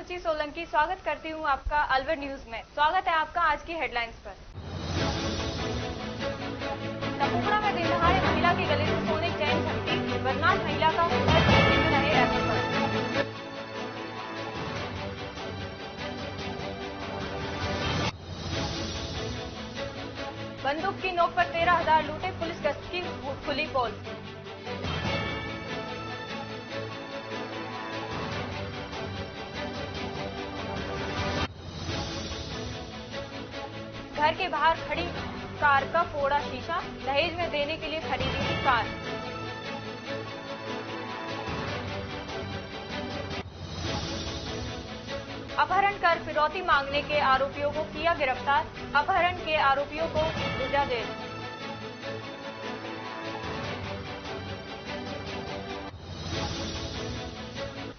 रुचि सोलंकी स्वागत करती हूँ आपका अलवर न्यूज में। स्वागत है आपका आज की हेडलाइंस पर। तपुपुरा में दिन दहाड़े महिला के गले से सोने चैन झपटी, बदमाश महिला का रहे एफएसएल। बंदूक की नोक पर 13,000 लूटे, पुलिस गश्त की खुली पोल। घर के बाहर खड़ी कार का फोड़ा शीशा, दहेज में देने के लिए खरीदी थी कार। अपहरण कर फिरौती मांगने के आरोपियों को किया गिरफ्तार, अपहरण के आरोपियों को भेजा जेल।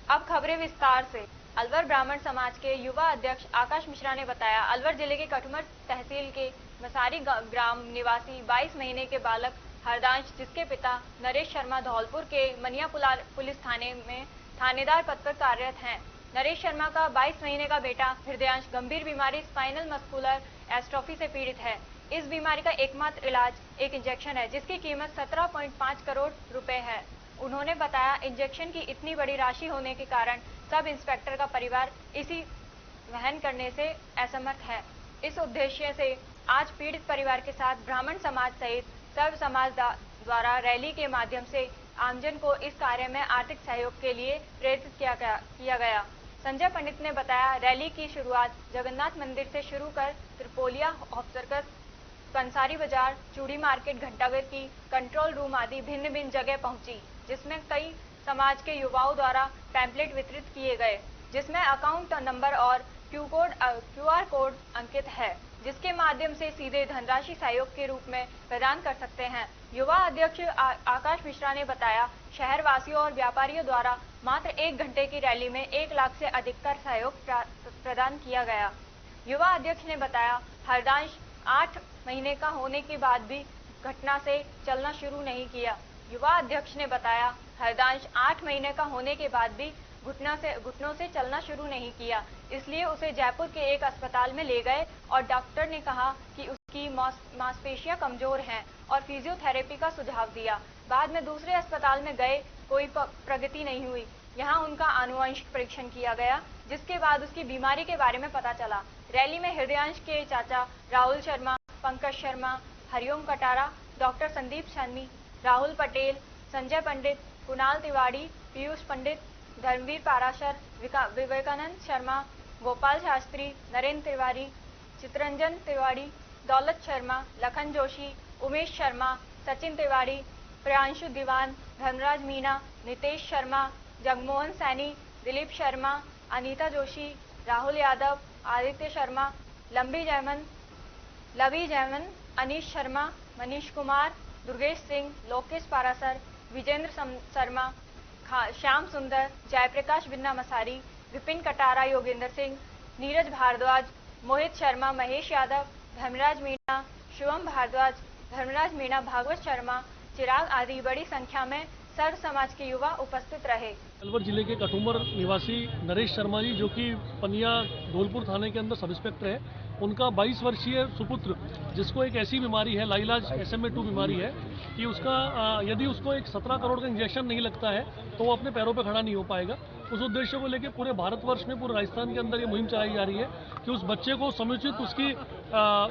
अब खबरें विस्तार से। अलवर ब्राह्मण समाज के युवा अध्यक्ष आकाश मिश्रा ने बताया, अलवर जिले के कठुमर तहसील के मसारी ग्राम निवासी 22 महीने के बालक हरदांश, जिसके पिता नरेश शर्मा धौलपुर के मनियापुला पुलिस थाने में थानेदार पद पर कार्यरत हैं। नरेश शर्मा का 22 महीने का बेटा हृदयांश गंभीर बीमारी स्पाइनल मस्कुलर एस्ट्रोफी से पीड़ित है। इस बीमारी का एकमात्र इलाज एक इंजेक्शन है, जिसकी कीमत 17.5 करोड़ रुपए है। उन्होंने बताया, इंजेक्शन की इतनी बड़ी राशि होने के कारण सब इंस्पेक्टर का परिवार इसी वहन करने से असमर्थ है। इस उद्देश्य से आज पीड़ित परिवार के साथ ब्राह्मण समाज सहित सर्व समाज द्वारा रैली के माध्यम से आमजन को इस कार्य में आर्थिक सहयोग के लिए प्रेरित किया गया। संजय पंडित ने बताया, रैली की शुरुआत जगन्नाथ मंदिर से शुरू कर त्रिपोलिया ऑफ सर्कस, कंसारी बाजार, चूड़ी मार्केट, घंटाघर की कंट्रोल रूम आदि भिन्न भिन्न जगह पहुंची, जिसमें कई समाज के युवाओं द्वारा पैम्पलेट वितरित किए गए, जिसमें अकाउंट नंबर और क्यूआर कोड अंकित है, जिसके माध्यम से सीधे धनराशि सहयोग के रूप में प्रदान कर सकते हैं। युवा अध्यक्ष आकाश मिश्रा ने बताया, शहर वासियों और व्यापारियों द्वारा मात्र 1 घंटे की रैली में 1 लाख से अधिक का सहयोग प्रदान किया गया। युवा अध्यक्ष ने बताया, हरदांश 8 महीने का होने के बाद भी घटना से चलना शुरू नहीं किया। युवा अध्यक्ष ने बताया, हरदांश 8 महीने का होने के बाद भी घुटनों से चलना शुरू नहीं किया, इसलिए उसे जयपुर के एक अस्पताल में ले गए और डॉक्टर ने कहा कि उसकी मांसपेशियां कमजोर हैं और फिजियोथेरेपी का सुझाव दिया। बाद में दूसरे अस्पताल में गए, कोई प्रगति नहीं हुई। यहाँ उनका आनुवंशिक परीक्षण किया गया, जिसके बाद उसकी बीमारी के बारे में पता चला। रैली में हृदयांश के चाचा राहुल शर्मा, पंकज शर्मा, हरिओम कटारा, डॉक्टर संदीप शर्मी, राहुल पटेल, संजय पंडित, कुणाल तिवारी, पीयूष पंडित, धर्मवीर पाराशर, विवेकानंद शर्मा, गोपाल शास्त्री, नरेंद्र तिवारी, चित्रंजन तिवारी, दौलत शर्मा, लखन जोशी, उमेश शर्मा, सचिन तिवारी, प्रियांशु दीवान, धनराज मीना, नितेश शर्मा, जगमोहन सैनी, दिलीप शर्मा, अनीता जोशी, राहुल यादव, आदित्य शर्मा, लवी जैमन, अनीश शर्मा, मनीष कुमार, दुर्गेश सिंह, लोकेश पारासर, विजेंद्र शर्मा, श्याम सुंदर, जयप्रकाश बिन्ना मसारी, विपिन कटारा, योगेंद्र सिंह, नीरज भारद्वाज, मोहित शर्मा, महेश यादव, धर्मराज मीणा, शिवम भारद्वाज, धर्मराज मीणा, भागवत शर्मा, चिराग आदि बड़ी संख्या में सर्व समाज के युवा उपस्थित रहे। अलवर जिले के कठुमर निवासी नरेश शर्मा जी, जो कि पनिया धौलपुर थाने के अंदर सब इंस्पेक्टर है, उनका 22 वर्षीय सुपुत्र, जिसको एक ऐसी बीमारी है, लाइलाज SMA-2 बीमारी है, कि उसका यदि उसको एक 17 करोड़ का इंजेक्शन नहीं लगता है तो वो अपने पैरों पर खड़ा नहीं हो पाएगा। उस उद्देश्य को लेकर पूरे भारतवर्ष में, पूरे राजस्थान के अंदर ये मुहिम चलाई जा रही है कि उस बच्चे को समुचित उसकी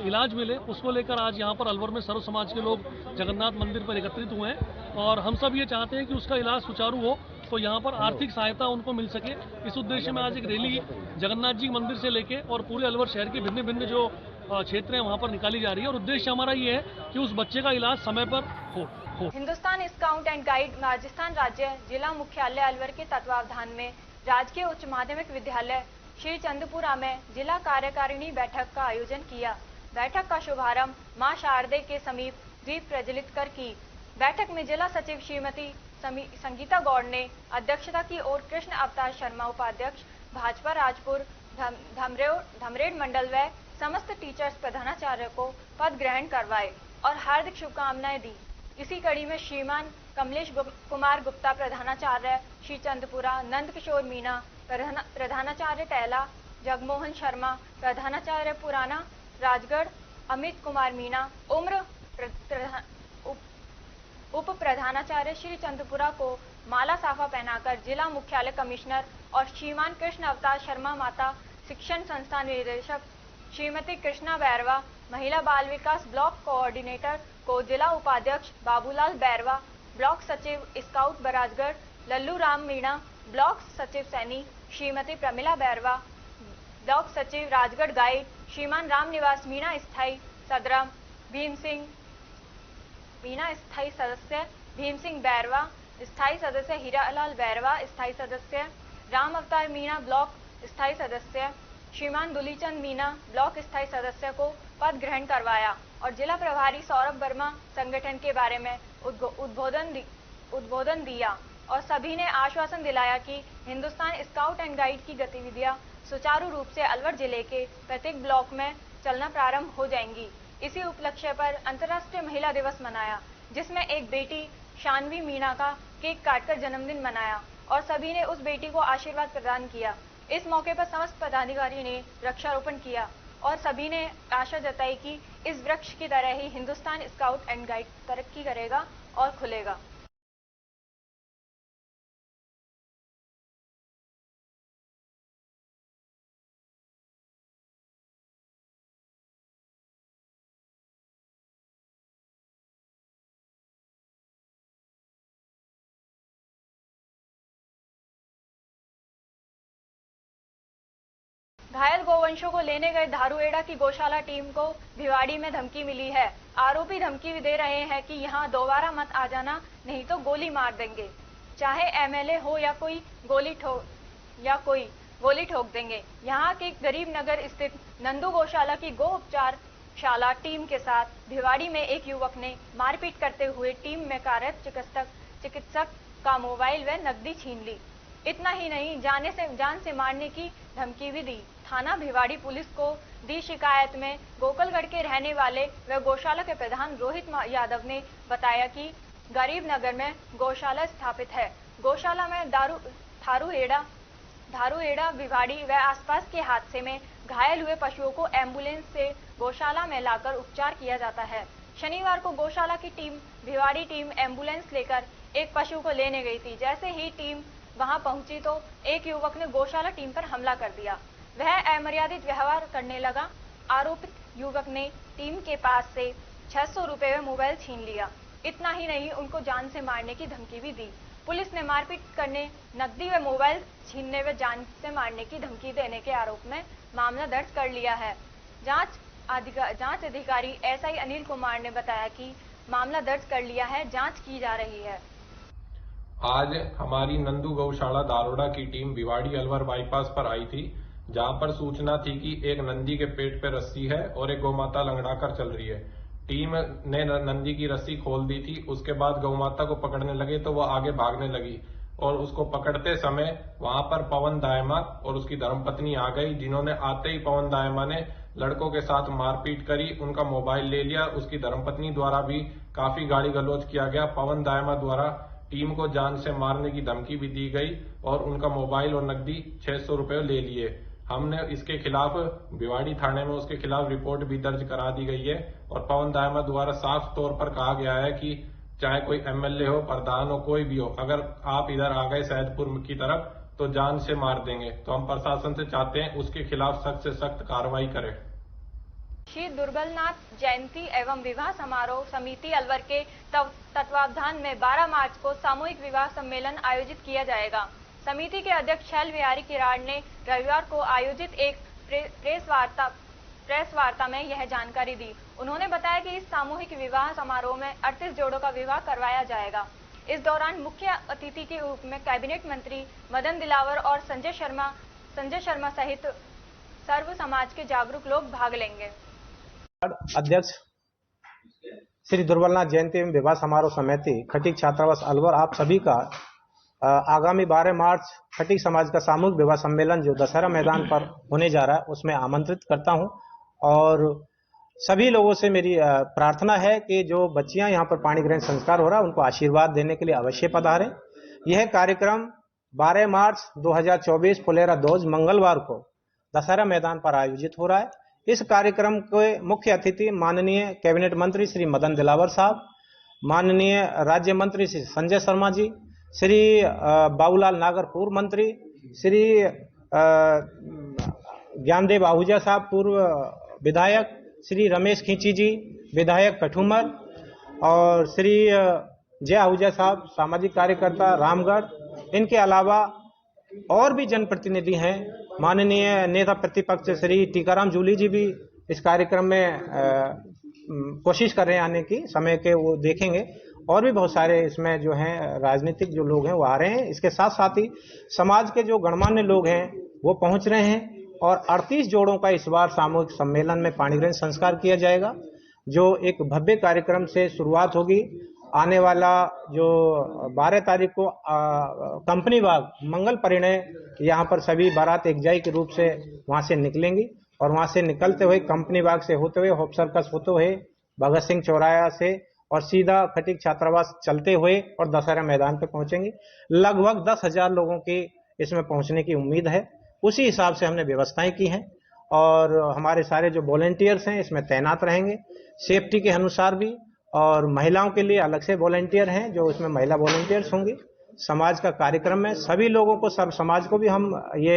इलाज मिले। उसको लेकर आज यहाँ पर अलवर में सर्व समाज के लोग जगन्नाथ मंदिर पर एकत्रित हुए हैं और हम सब ये चाहते हैं कि उसका इलाज सुचारू हो, तो यहाँ पर आर्थिक सहायता उनको मिल सके। इस उद्देश्य में आज एक रैली जगन्नाथ जी मंदिर से लेके और पूरे अलवर शहर के भिन्न भिन्न जो क्षेत्र हैं वहाँ पर निकाली जा रही है और उद्देश्य हमारा ये है कि उस बच्चे का इलाज समय पर हो। Hindustan scout and guide Rajasthan राज्य जिला मुख्यालय अलवर के तत्वावधान में राजकीय उच्च माध्यमिक विद्यालय श्री चंदपुरा में जिला कार्यकारिणी बैठक का आयोजन किया। बैठक का शुभारंभ मां शारदे के समीप दीप प्रज्वलित कर की। बैठक में जिला सचिव श्रीमती संगीता गौड़ ने अध्यक्षता की और कृष्ण अवतार शर्मा उपाध्यक्ष, भाजपा राजपुर धमरेड़ मंडल व समस्त टीचर्स प्रधानाचार्य को पद ग्रहण करवाए और हार्दिक शुभकामनाएं दी। इसी कड़ी में श्रीमान कमलेश कुमार गुप्ता प्रधानाचार्य श्री चंदपुरा, नंद किशोर मीणा, प्रधानाचार्य टैला जगमोहन शर्मा, प्रधानाचार्य पुराना राजगढ़ अमित कुमार मीणा, उप प्रधानाचार्य श्री चंद्रपुरा को माला साफा पहनाकर जिला मुख्यालय कमिश्नर और श्रीमान कृष्ण अवतार शर्मा माता शिक्षण संस्थान निदेशक श्रीमती कृष्णा बैरवा, महिला बाल विकास ब्लॉक कोऑर्डिनेटर को जिला उपाध्यक्ष बाबूलाल बैरवा, ब्लॉक सचिव स्काउट बराजगढ़ लल्लू राम मीणा, ब्लॉक सचिव सैनी श्रीमती प्रमिला बैरवा, ब्लॉक सचिव राजगढ़ गाइड श्रीमान रामनिवास मीणा, स्थायी सदरा भीम सिंह मीणा, स्थायी सदस्य भीम सिंह बैरवा, स्थायी सदस्य हीरालाल बैरवा, स्थायी सदस्य राम अवतार मीणा, ब्लॉक स्थायी सदस्य श्रीमान दुलीचंद मीणा, ब्लॉक स्थायी सदस्य को पद ग्रहण करवाया और जिला प्रभारी सौरभ वर्मा संगठन के बारे में उद्बोधन दिया और सभी ने आश्वासन दिलाया कि हिंदुस्तान स्काउट एंड गाइड की गतिविधियां सुचारू रूप से अलवर जिले के प्रत्येक ब्लॉक में चलना प्रारंभ हो जाएंगी। इसी उपलक्ष्य पर अंतर्राष्ट्रीय महिला दिवस मनाया, जिसमें एक बेटी शानवी मीणा का केक काटकर जन्मदिन मनाया और सभी ने उस बेटी को आशीर्वाद प्रदान किया। इस मौके पर समस्त पदाधिकारी ने वृक्षारोपण किया और सभी ने आशा जताई कि इस वृक्ष की तरह ही हिंदुस्तान स्काउट एंड गाइड तरक्की करेगा और खुलेगा। घायल गोवंशों को लेने गए धारूहेड़ा की गौशाला टीम को भिवाड़ी में धमकी मिली है। आरोपी धमकी दे रहे हैं कि यहां दोबारा मत आ जाना, नहीं तो गोली मार देंगे। चाहे एमएलए हो या कोई गोली ठोक देंगे। यहां के गरीब नगर स्थित नंदू गौशाला की गो उपचार शाला टीम के साथ भिवाड़ी में एक युवक ने मारपीट करते हुए टीम में कार्यरत चिकित्सक का मोबाइल व नकदी छीन ली। इतना ही नहीं, जान से मारने की धमकी भी दी। थाना भिवाड़ी पुलिस को दी शिकायत में गोकलगढ़ के रहने वाले व गौशाला के प्रधान रोहित यादव ने बताया कि गरीब नगर में गौशाला स्थापित है। गौशाला में धारूहेड़ा भिवाड़ी व आसपास के हादसे में घायल हुए पशुओं को एम्बुलेंस से गौशाला में लाकर उपचार किया जाता है। शनिवार को गौशाला की भिवाड़ी टीम एम्बुलेंस लेकर एक पशु को लेने गई थी। जैसे ही टीम वहां पहुंची तो एक युवक ने गौशाला टीम पर हमला कर दिया। वह अमर्यादित व्यवहार करने लगा। आरोपित युवक ने टीम के पास से 600 रुपए व मोबाइल छीन लिया। इतना ही नहीं, उनको जान से मारने की धमकी भी दी। पुलिस ने मारपीट करने, नकदी व मोबाइल छीनने व जान से मारने की धमकी देने के आरोप में मामला दर्ज कर लिया है। जांच अधिकारी एसआई अनिल कुमार ने बताया कि मामला दर्ज कर लिया है, जांच की जा रही है। आज हमारी नंदू गौशाला दारोड़ा की टीम भिवाड़ी अलवर बाईपास पर आई थी, जहां पर सूचना थी कि एक नंदी के पेट पे रस्सी है और एक गौमाता लंगड़ा कर चल रही है। टीम ने नंदी की रस्सी खोल दी थी। उसके बाद गौमाता को पकड़ने लगे तो वह आगे भागने लगी और उसको पकड़ते समय वहां पर पवन दायमा और उसकी धर्मपत्नी आ गई, जिन्होंने आते ही पवन दायमा ने लड़कों के साथ मारपीट करी, उनका मोबाइल ले लिया। उसकी धर्मपत्नी द्वारा भी काफी गाली गलौज किया गया। पवन दायमा द्वारा टीम को जान से मारने की धमकी भी दी गई और उनका मोबाइल और नकदी 600 रुपए ले लिए। हमने इसके खिलाफ भिवाड़ी थाने में उसके खिलाफ रिपोर्ट भी दर्ज करा दी गई है और पवन दायमा द्वारा साफ तौर पर कहा गया है कि चाहे कोई एमएलए हो, प्रधान हो, कोई भी हो, अगर आप इधर आ गए सैदपुर की तरफ तो जान से मार देंगे। तो हम प्रशासन से चाहते हैं उसके खिलाफ सख्त से सख्त कार्रवाई करें। श्री दुर्बलनाथ जयंती एवं विवाह समारोह समिति अलवर के तत्वावधान में 12 मार्च को सामूहिक विवाह सम्मेलन आयोजित किया जाएगा। समिति के अध्यक्ष शैल बिहारी किराड़ ने रविवार को आयोजित एक प्रेस वार्ता में यह जानकारी दी। उन्होंने बताया कि इस सामूहिक विवाह समारोह में 38 जोड़ों का विवाह करवाया जाएगा। इस दौरान मुख्य अतिथि के रूप में कैबिनेट मंत्री मदन दिलावर और संजय शर्मा सहित सर्व समाज के जागरूक लोग भाग लेंगे। अध्यक्ष श्री दुर्बलनाथ जयंती एवं विवाह समारोह समिति खटीक छात्रावास अलवर आप सभी का आगामी 12 मार्च खटीक समाज का सामूहिक विवाह सम्मेलन जो दशहरा मैदान पर होने जा रहा है उसमें आमंत्रित करता हूं और सभी लोगों से मेरी प्रार्थना है कि जो बच्चियां यहां पर पाणी ग्रहण संस्कार हो रहा है उनको आशीर्वाद देने के लिए अवश्य पधारें। यह कार्यक्रम 12 मार्च 2024 फुलेरा 2 मंगलवार को दशहरा मैदान पर आयोजित हो रहा है। इस कार्यक्रम के मुख्य अतिथि माननीय कैबिनेट मंत्री श्री मदन दिलावर साहब, माननीय राज्य मंत्री श्री संजय शर्मा जी, श्री बाबूलाल नागर पूर्व मंत्री, श्री ज्ञानदेव आहूजा साहब पूर्व विधायक, श्री रमेश खींची जी विधायक कठुमर और श्री जय आहूजा साहब सामाजिक कार्यकर्ता रामगढ़, इनके अलावा और भी जनप्रतिनिधि हैं। माननीय नेता प्रतिपक्ष श्री टीकाराम जूली जी भी इस कार्यक्रम में कोशिश कर रहे हैं आने की, समय के वो देखेंगे। और भी बहुत सारे इसमें जो हैं राजनीतिक जो लोग हैं वो आ रहे हैं। इसके साथ साथ ही समाज के जो गणमान्य लोग हैं वो पहुंच रहे हैं और 38 जोड़ों का इस बार सामूहिक सम्मेलन में पाणी ग्रहण संस्कार किया जाएगा, जो एक भव्य कार्यक्रम से शुरुआत होगी। आने वाला जो 12 तारीख को कंपनी बाग मंगल परिणय, यहाँ पर सभी बारात एकजाई के रूप से वहां से निकलेंगी और वहां से निकलते हुए कंपनी बाग से होते हुए होप सर्कस होते हुए भगत सिंह चौराहा से और सीधा खटीक छात्रावास चलते हुए और दशहरा मैदान पे पहुंचेंगे। लगभग 10,000 लोगों की इसमें पहुंचने की उम्मीद है। उसी हिसाब से हमने व्यवस्थाएं की हैं और हमारे सारे जो वॉलंटियर्स हैं इसमें तैनात रहेंगे सेफ्टी के अनुसार भी, और महिलाओं के लिए अलग से वॉलंटियर हैं जो इसमें महिला वॉलंटियर्स होंगी। समाज का कार्यक्रम है, सभी लोगों को, सब समाज को भी हम ये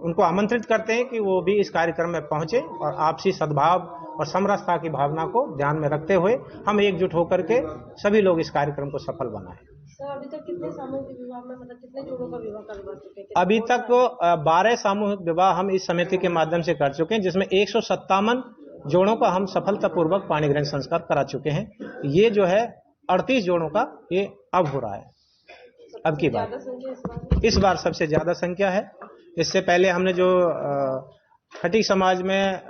उनको आमंत्रित करते हैं कि वो भी इस कार्यक्रम में पहुंचे और आपसी सद्भाव और समरसता की भावना को ध्यान में रखते हुए हम एकजुट होकर के सभी लोग इस कार्यक्रम को सफल बनाएं। सर, अभी तक कितने सामूहिक विवाह में, मतलब कितने जोड़ों का विवाह करवा चुके हैं? अभी तक 12 सामूहिक विवाह हम इस समिति के माध्यम से कर चुके हैं, जिसमें 157 जोड़ों का हम सफलतापूर्वक पाणी ग्रहण संस्कार करा चुके हैं। ये जो है 38 जोड़ों का ये अब हो रहा है। अब की बार इस बार सबसे ज्यादा संख्या है। इससे पहले हमने जो खटीक समाज में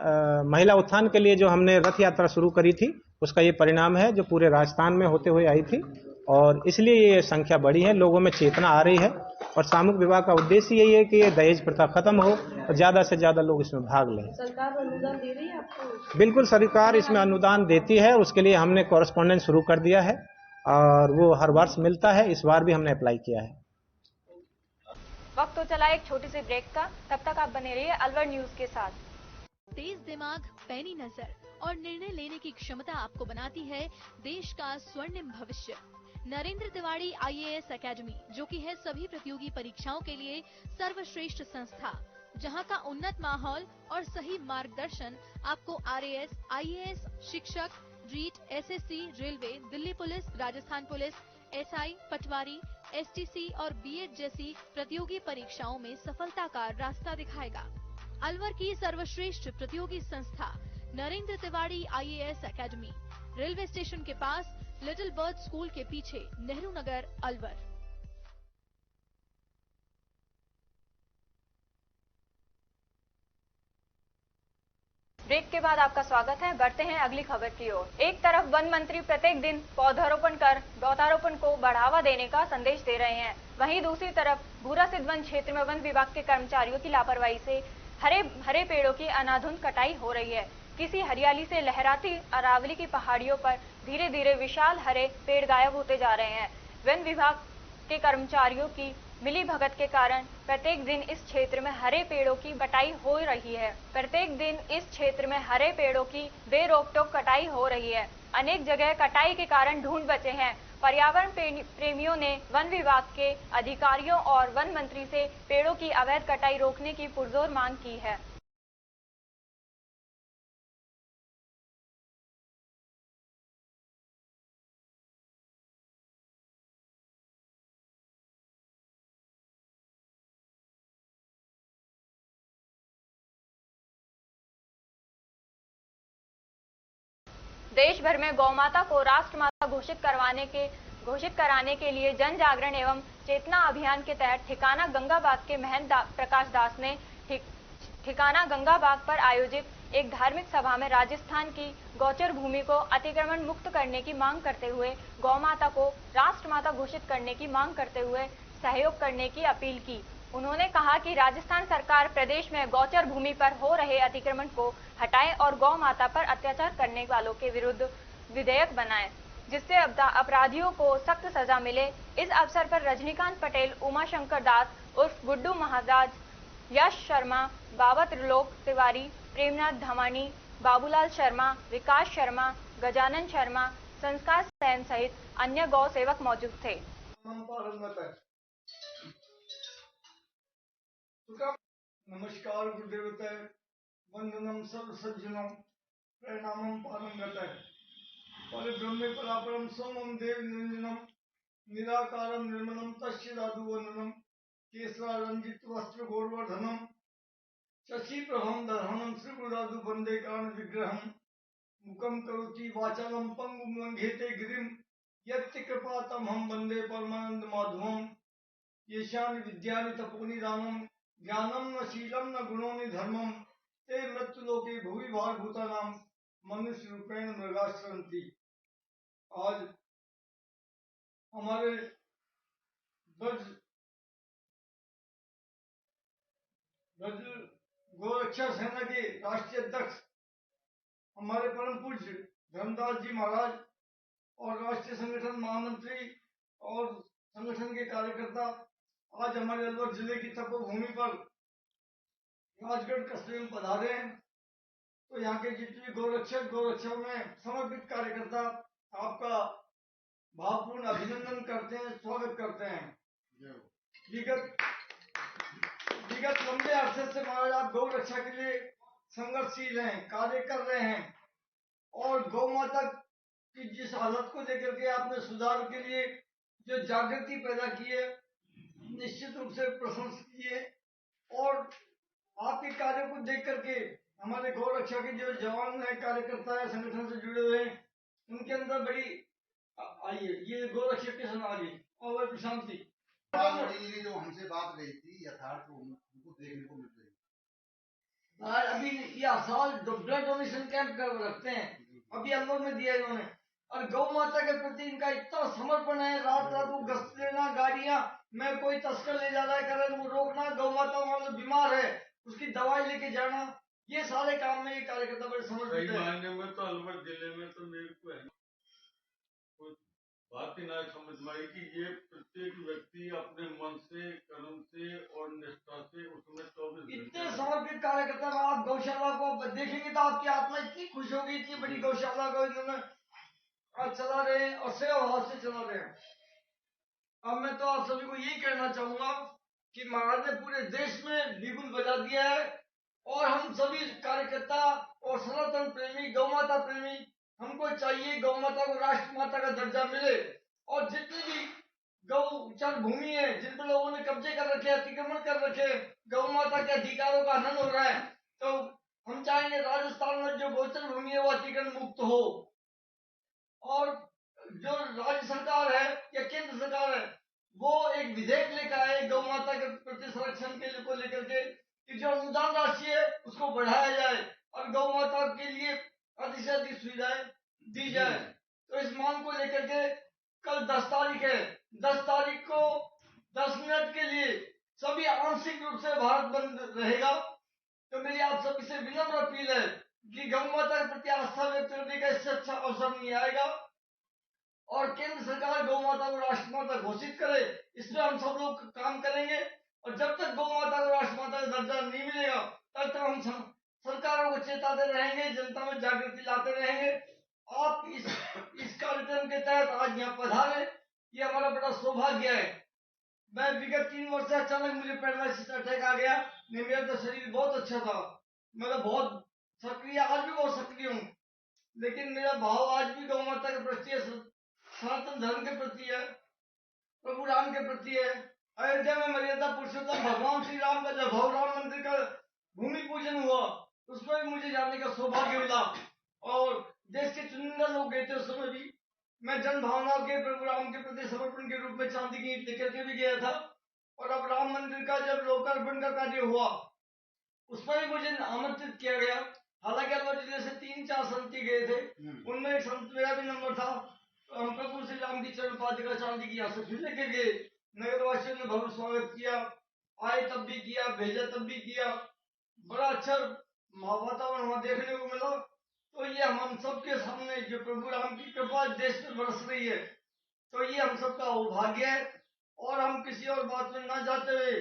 महिला उत्थान के लिए जो हमने रथ यात्रा शुरू करी थी, उसका ये परिणाम है जो पूरे राजस्थान में होते हुए आई थी और इसलिए ये संख्या बढ़ी है, लोगों में चेतना आ रही है। और सामूहिक विवाह का उद्देश्य यही है कि ये दहेज प्रथा खत्म हो और ज्यादा से ज्यादा लोग इसमें भाग लें। सरकार अनुदान दे रही है आपको? बिल्कुल, सरकार इसमें अनुदान देती है। उसके लिए हमने कॉरेस्पॉन्डेंस शुरू कर दिया है और वो हर वर्ष मिलता है। इस बार भी हमने अप्लाई किया है। वक्त तो चला एक छोटी सी ब्रेक का, तब तक आप बने रहिए अलवर न्यूज के साथ। तेज दिमाग, पैनी नजर और निर्णय लेने की क्षमता आपको बनाती है देश का स्वर्णिम भविष्य। नरेंद्र तिवारी IAS एकेडमी, जो कि है सभी प्रतियोगी परीक्षाओं के लिए सर्वश्रेष्ठ संस्था, जहां का उन्नत माहौल और सही मार्गदर्शन आपको RAS, IAS, शिक्षक, REET, SSC, railway, Delhi police, Rajasthan police, SI, पटवारी, STC और B.Ed जैसी प्रतियोगी परीक्षाओं में सफलता का रास्ता दिखाएगा। अलवर की सर्वश्रेष्ठ प्रतियोगी संस्था Narendra Tiwari IAS academy, railway station के पास, लिटिल बर्ड स्कूल के पीछे, नेहरू नगर, अलवर। ब्रेक के बाद आपका स्वागत है। बढ़ते हैं अगली खबर की ओर। एक तरफ वन मंत्री प्रत्येक दिन पौधारोपण कर पौधारोपण को बढ़ावा देने का संदेश दे रहे हैं, वहीं दूसरी तरफ भूरा सिद्ध वन क्षेत्र में वन विभाग के कर्मचारियों की लापरवाही से हरे पेड़ों की अनाधुंध कटाई हो रही है। किसी हरियाली से लहराती अरावली की पहाड़ियों पर धीरे धीरे विशाल हरे पेड़ गायब होते जा रहे हैं। वन विभाग के कर्मचारियों की मिली भगत के कारण प्रत्येक दिन इस क्षेत्र में हरे पेड़ों की कटाई हो रही है। प्रत्येक दिन इस क्षेत्र में हरे पेड़ों की बेरोक टोक कटाई हो रही है। अनेक जगह कटाई के कारण ढूंढ बचे हैं। पर्यावरण प्रेमियों ने वन विभाग के अधिकारियों और वन मंत्री से पेड़ों की अवैध कटाई रोकने की पुरजोर मांग की है। देश भर में गौ माता को राष्ट्र माता घोषित कराने के लिए जन जागरण एवं चेतना अभियान के तहत ठिकाना गंगाबाग के महंत प्रकाश दास ने ठिकाना गंगाबाग पर आयोजित एक धार्मिक सभा में राजस्थान की गौचर भूमि को अतिक्रमण मुक्त करने की मांग करते हुए गौ माता को राष्ट्र माता घोषित करने की मांग करते हुए सहयोग करने की अपील की। उन्होंने कहा कि राजस्थान सरकार प्रदेश में गौचर भूमि पर हो रहे अतिक्रमण को हटाए और गौ माता पर अत्याचार करने वालों के विरुद्ध विधेयक बनाए। जिससे अपराधियों को सख्त सजा मिले। इस अवसर पर रजनीकांत पटेल, उमाशंकर दास उर्फ गुड्डू महाराज, यश शर्मा, बाबा त्रिलोक तिवारी, प्रेमनाथ धमानी, बाबूलाल शर्मा, विकास शर्मा, गजानन शर्मा, संस्कार सेन सहित अन्य गौ सेवक मौजूद थे। नमस्कार गुरुदेवते, वंदनम सर्व सज्जनम, प्रणामम पारंगते, परिब्रह्मे परापरम सोमम देव निरंजनम, निराकारम निर्मलम तस्य दादु वंदनम, केसरा रंजित वस्त्र गौरवर्धनम, शशि प्रभम दधनम श्री गुरुदादु वंदे कान विग्रहम, मुखम करोति वाचालम पंगुम लंघेते गिरिम, यत्ति कृपा तमहम वंदे परमानंद माधवम, येषानि विद्यानि तपोनि रामम, ज्ञानम न शीलम न गुणों नि धर्मम, ते मृत्यु लोके भुवि भारभूतानाम, मनुष्य रूपेण मृगाश्रंति। आज हमारे ब्रज गोरक्षा सेना के राष्ट्रीय अध्यक्ष हमारे परम पूज्य धर्मदास जी महाराज और राष्ट्रीय संगठन महामंत्री और संगठन के कार्यकर्ता आज हमारे अलवर जिले की तपोभूमि पर राजगढ़ कस्बे में पधारे हैं। तो यहाँ के जितने गौरक्षक में समर्पित कार्यकर्ता आपका भावपूर्ण अभिनंदन करते हैं, स्वागत करते हैं। विगत लंबे अरसे से महाराज आप गौ रक्षा के लिए संघर्षशील हैं, कार्य कर रहे हैं और गौ माता की जिस हालत को लेकर के आपने सुधार के लिए जो जागृति पैदा की है, निश्चित रूप से प्रशंसनीय। और आपके कार्यों को देख करके हमारे गौ रक्षा के जो जवान है, कार्यकर्ता है, संगठन से जुड़े हुए हैं, उनके अंदर बड़ी आइए ये गौ रक्षा के समय आ गई और प्रशांति जो हमसे बात रही थी यथार्थ उनको देखने को मिल रही। अभी ये साल ब्लड डोनेशन कैंप कर रखते हैं, अभी अलवर में दिया इन्होंने। और गौ माता के प्रति इनका इतना समर्पण है, रात रात को गश्त लेना, गाड़ियां में कोई तस्कर ले जा रहा है करे वो रोकना, गौ माता मतलब बीमार है उसकी दवाई लेके जाना, ये सारे काम में ये कार्यकर्ता बड़े समर्पित है। मायने में तो अलवर जिले में तो मेरे को है कोई बात ही ना समझ में आई कि ये प्रत्येक व्यक्ति अपने मन से, कर्म से और निष्ठा से उसमें 24 इतने समर्पित कार्यकर्ता में आप गौशाला को देखेंगे तो आपकी आत्मा इतनी खुश होगी। इतनी बड़ी गौशाला को इन्होंने चला रहे हैं और सेवा भाव से चला रहे हैं। अब मैं तो आप सभी को यही कहना चाहूंगा कि महाराज ने पूरे देश में बिगुल बजा दिया है और हम सभी कार्यकर्ता और सनातन प्रेमी, गौ माता प्रेमी, हमको चाहिए गौ माता को राष्ट्र माता का दर्जा मिले। और जितनी भी गौचर भूमि है जिन पर लोगों ने कब्जे कर रखे, अतिक्रमण कर रखे, गौ माता के अधिकारों का हनन हो रहा है, तो हम चाहेंगे राजस्थान में जो गौचर भूमि है वो अतिक्रमण मुक्त हो। और जो राज्य सरकार है या केंद्र सरकार है वो एक विधेयक लेकर आए गौ माता के प्रति संरक्षण के को लेकर के कि जो अनुदान राशि है उसको बढ़ाया जाए और गौ माता के लिए अधिक से अधिक सुविधाएं दी जाए। तो इस मांग को लेकर के कल 10 तारीख है, 10 तारीख को 10 मिनट के लिए सभी आंशिक रूप से भारत बंद रहेगा। तो मेरी आप सभी से विनम्र अपील है कि गौ माता के प्रति आस्था व्यक्त करने का इससे अच्छा अवसर नहीं आएगा और केंद्र सरकार गौ माता को राष्ट्रमाता घोषित करे, इसमें हम सब लोग काम करेंगे। और जब तक गौ माता को राष्ट्रमाता का दर्जा नहीं मिलेगा तब तक हम सरकारों को चेताते रहेंगे, जनता में जागृति लाते रहेंगे। आप इस कार्यक्रम के तहत आज यहाँ पधारे, ये हमारा बड़ा सौभाग्य है। मैं विगत 3 वर्ष से अचानक मुझे पैरालिसिस अटैक आ गया, मेरा तो शरीर बहुत अच्छा था, मैं तो बहुत सक्रिय, आज भी बहुत सक्रिय हूँ, लेकिन मेरा भाव आज भी गौ माता के प्रति है, सनातन धर्म के प्रति है, प्रभु राम के प्रति है। अयोध्या में मर्यादा पुरुषोत्तम भगवान श्री राम का जब राम मंदिर का भूमि पूजन हुआ उसमें भी मुझे जाने का सौभाग्य मिला और देश के चुनिंदा लोग गए थे। उस समय भी मैं जन भावनाओं के प्रभु राम के प्रति समर्पण के रूप में चांदी की ईंट लेकर के भी गया था। और अब राम मंदिर का जब लोकार्पण का कार्य हुआ उसमें भी मुझे आमंत्रित किया गया। हालांकि अलवर जिले से 3-4 संत गए थे, उनमें एक संत मेरा भी नंबर था। हम प्रभु श्री राम की चरण पादुका चांदी की यहाँ से लेके गए, नगरवासियों ने भव्य स्वागत किया, आए तब भी किया, भेजा तब भी किया, बड़ा अच्छा वातावरण वहां देखने को मिला। तो ये हम सबके सामने जो प्रभु राम की कृपा देश में बरस रही है, तो ये हम सबका सौभाग्य है। और हम किसी और बात में न जाते हुए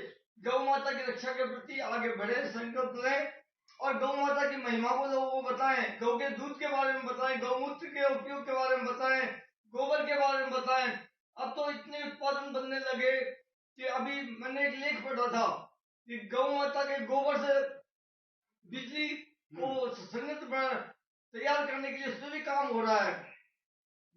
गौ माता की रक्षा के प्रति आगे बढ़े, संकल्प लें और गौ माता की महिमा को लोगों को बताएं, गौ के दूध के बारे में बताएं, गौमूत्र के उपयोग के बारे में बताएं, गोबर के बारे में बताएं। अब तो इतने उत्पादन बनने लगे कि अभी मैंने एक लेख पढ़ा था कि गौ माता के गोबर से बिजली को संयंत्र तैयार करने के लिए उसमें भी काम हो रहा है।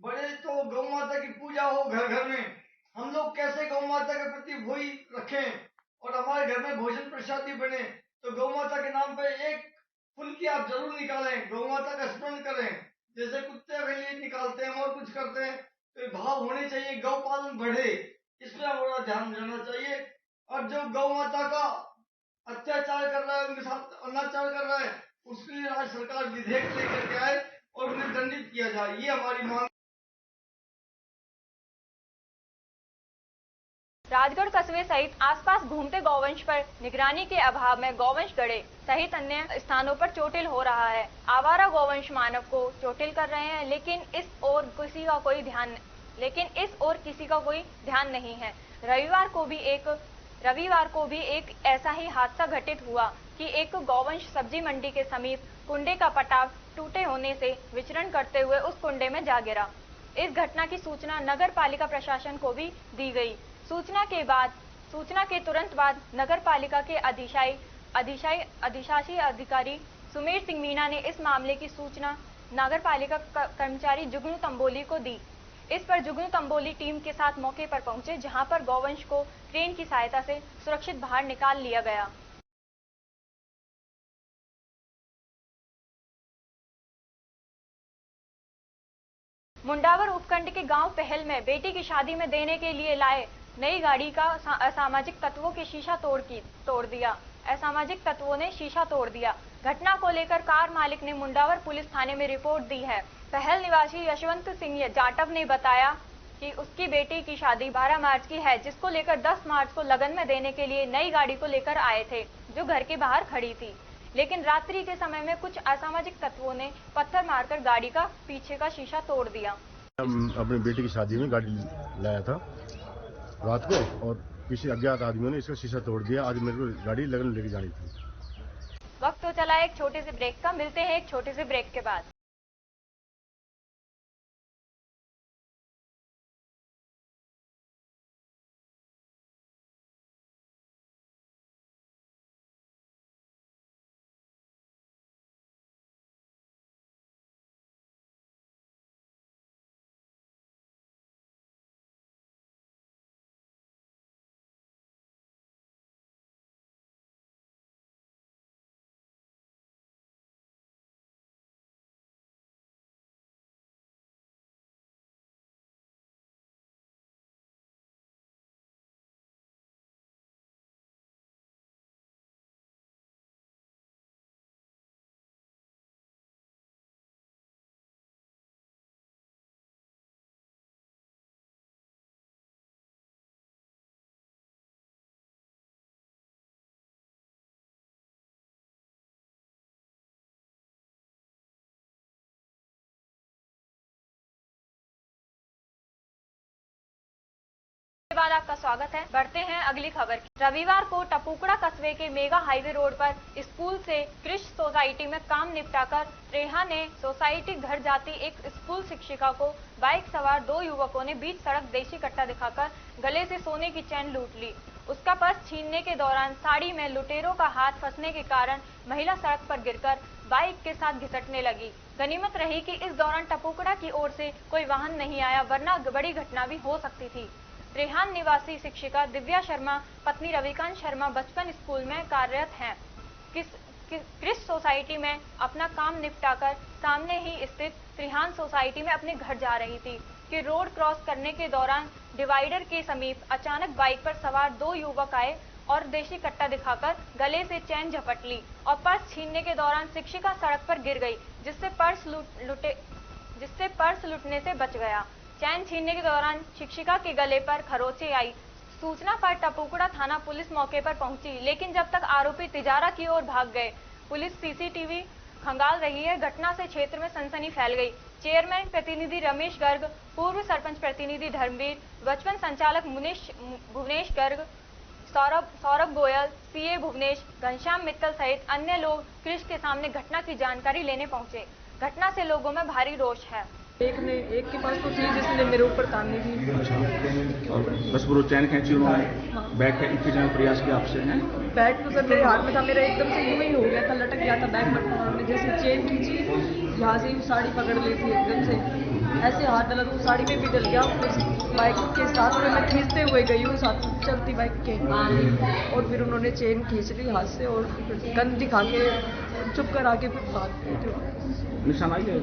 बड़े तो गौ माता की पूजा हो घर घर में, हम लोग कैसे गौ माता के प्रति वही रखें और हमारे घर में भोजन प्रसादी बने, तो गौ माता के नाम पे एक फूल की आप जरूर निकालें, गौ माता का स्मरण करें। जैसे कुत्ते के लिए निकालते हैं और कुछ करते हैं, तो भाव होने चाहिए, गौ पालन बढ़े, इसमें हमारा ध्यान देना चाहिए। और जो गौ माता का अत्याचार कर रहा है, उनके साथ अनाचार कर रहा है, उसके लिए राज्य सरकार विधेयक लेकर के आए और उन्हें दंडित किया जाए, ये हमारी मांग। राजगढ़ कस्बे सहित आसपास घूमते गौवंश पर निगरानी के अभाव में गौवंश गड़े सहित अन्य स्थानों पर चोटिल हो रहा है। आवारा गौवंश मानव को चोटिल कर रहे हैं, लेकिन इस ओर किसी का कोई ध्यान नहीं है। रविवार को भी एक ऐसा ही हादसा घटित हुआ कि एक गौवंश सब्जी मंडी के समीप कुंडे का पटाव टूटे होने से विचरण करते हुए उस कुंडे में जा गिरा। इस घटना की सूचना नगर पालिका प्रशासन को भी दी गई। सूचना के तुरंत बाद नगर पालिका के अधिशासी अधिकारी सुमेर सिंह मीणा ने इस मामले की सूचना नगर पालिका कर्मचारी जुगनू तंबोली को दी। इस पर जुगनू तंबोली टीम के साथ मौके पर पहुंचे, जहां पर गौवंश को क्रेन की सहायता से सुरक्षित बाहर निकाल लिया गया। मुंडावर उपखंड के गांव पहल में बेटी की शादी में देने के लिए लाए नई गाड़ी का असामाजिक तत्वों ने शीशा तोड़ दिया। घटना को लेकर कार मालिक ने मुंडावर पुलिस थाने में रिपोर्ट दी है। पहल निवासी यशवंत सिंह जाटव ने बताया कि उसकी बेटी की शादी 12 मार्च की है, जिसको लेकर 10 मार्च को लगन में देने के लिए नई गाड़ी को लेकर आए थे, जो घर के बाहर खड़ी थी। लेकिन रात्रि के समय में कुछ असामाजिक तत्वों ने पत्थर मारकर गाड़ी का पीछे का शीशा तोड़ दिया। अपनी बेटी की शादी में गाड़ी लाया था रात को, और किसी अज्ञात आदमियों ने इसका शीशा तोड़ दिया। आज मेरे को गाड़ी लगन लेके जानी थी। वक्त तो चला एक छोटे से ब्रेक का, मिलते हैं एक छोटे से ब्रेक के बाद। बाद आपका स्वागत है। बढ़ते हैं अगली खबर की। रविवार को टपुकड़ा कस्बे के मेगा हाईवे रोड पर स्कूल से कृष सोसाइटी में काम निपटाकर रेहा ने सोसाइटी घर जाती एक स्कूल शिक्षिका को बाइक सवार 2 युवकों ने बीच सड़क देशी कट्टा दिखाकर गले से सोने की चैन लूट ली। उसका पर्स छीनने के दौरान साड़ी में लुटेरों का हाथ फंसने के कारण महिला सड़क पर गिरकर बाइक के साथ घिसटने लगी। गनीमत रही कि इस दौरान टपुकड़ा की ओर से कोई वाहन नहीं आया, वरना बड़ी घटना भी हो सकती थी। रेहान निवासी शिक्षिका दिव्या शर्मा पत्नी रविकांत शर्मा बचपन स्कूल में कार्यरत हैं। कृष सोसाइटी में अपना काम निपटाकर सामने ही स्थित त्रिहान सोसाइटी में अपने घर जा रही थी कि रोड क्रॉस करने के दौरान डिवाइडर के समीप अचानक बाइक पर सवार 2 युवक आए और देशी कट्टा दिखाकर गले से चैन झपट ली और पर्स छीनने के दौरान शिक्षिका सड़क पर गिर गई, जिससे पर्स लूटने से बच गया। चैन छीनने के दौरान शिक्षिका के गले पर खरोंचें आई। सूचना पर टपुकड़ा थाना पुलिस मौके पर पहुंची, लेकिन जब तक आरोपी तिजारा की ओर भाग गए। पुलिस सीसीटीवी खंगाल रही है। घटना से क्षेत्र में सनसनी फैल गई। चेयरमैन प्रतिनिधि रमेश गर्ग, पूर्व सरपंच प्रतिनिधि धर्मवीर, बचपन संचालक भुवनेश गर्ग, सौरभ गोयल, सीए भुवनेश, घनश्याम मित्तल सहित अन्य लोग कृष के सामने घटना की जानकारी लेने पहुंचे। घटना से लोगों में भारी रोष है। एक के पास तो थी जिसने मेरे ऊपर तानी थी। बस वो चैन खींची उन्होंने। बैग खींचने का प्रयास किया आपसे हैं? बैग तो सर मेरे हाथ में था, मेरा एकदम से यूं ही हो गया था, लटक गया था बैग में। जैसे चेन खींची, यहाँ से साड़ी पकड़ ली थी एकदम से, ऐसे हाथ डाला तो साड़ी में भी डल गया। बाइक के साथ में मैं खींचते हुए गई हूँ, साथ चलती बाइक के, और फिर उन्होंने चेन खींच ली हाथ से और गन दिखा के चुप कर आके फिर भाग गए। निशान आई है।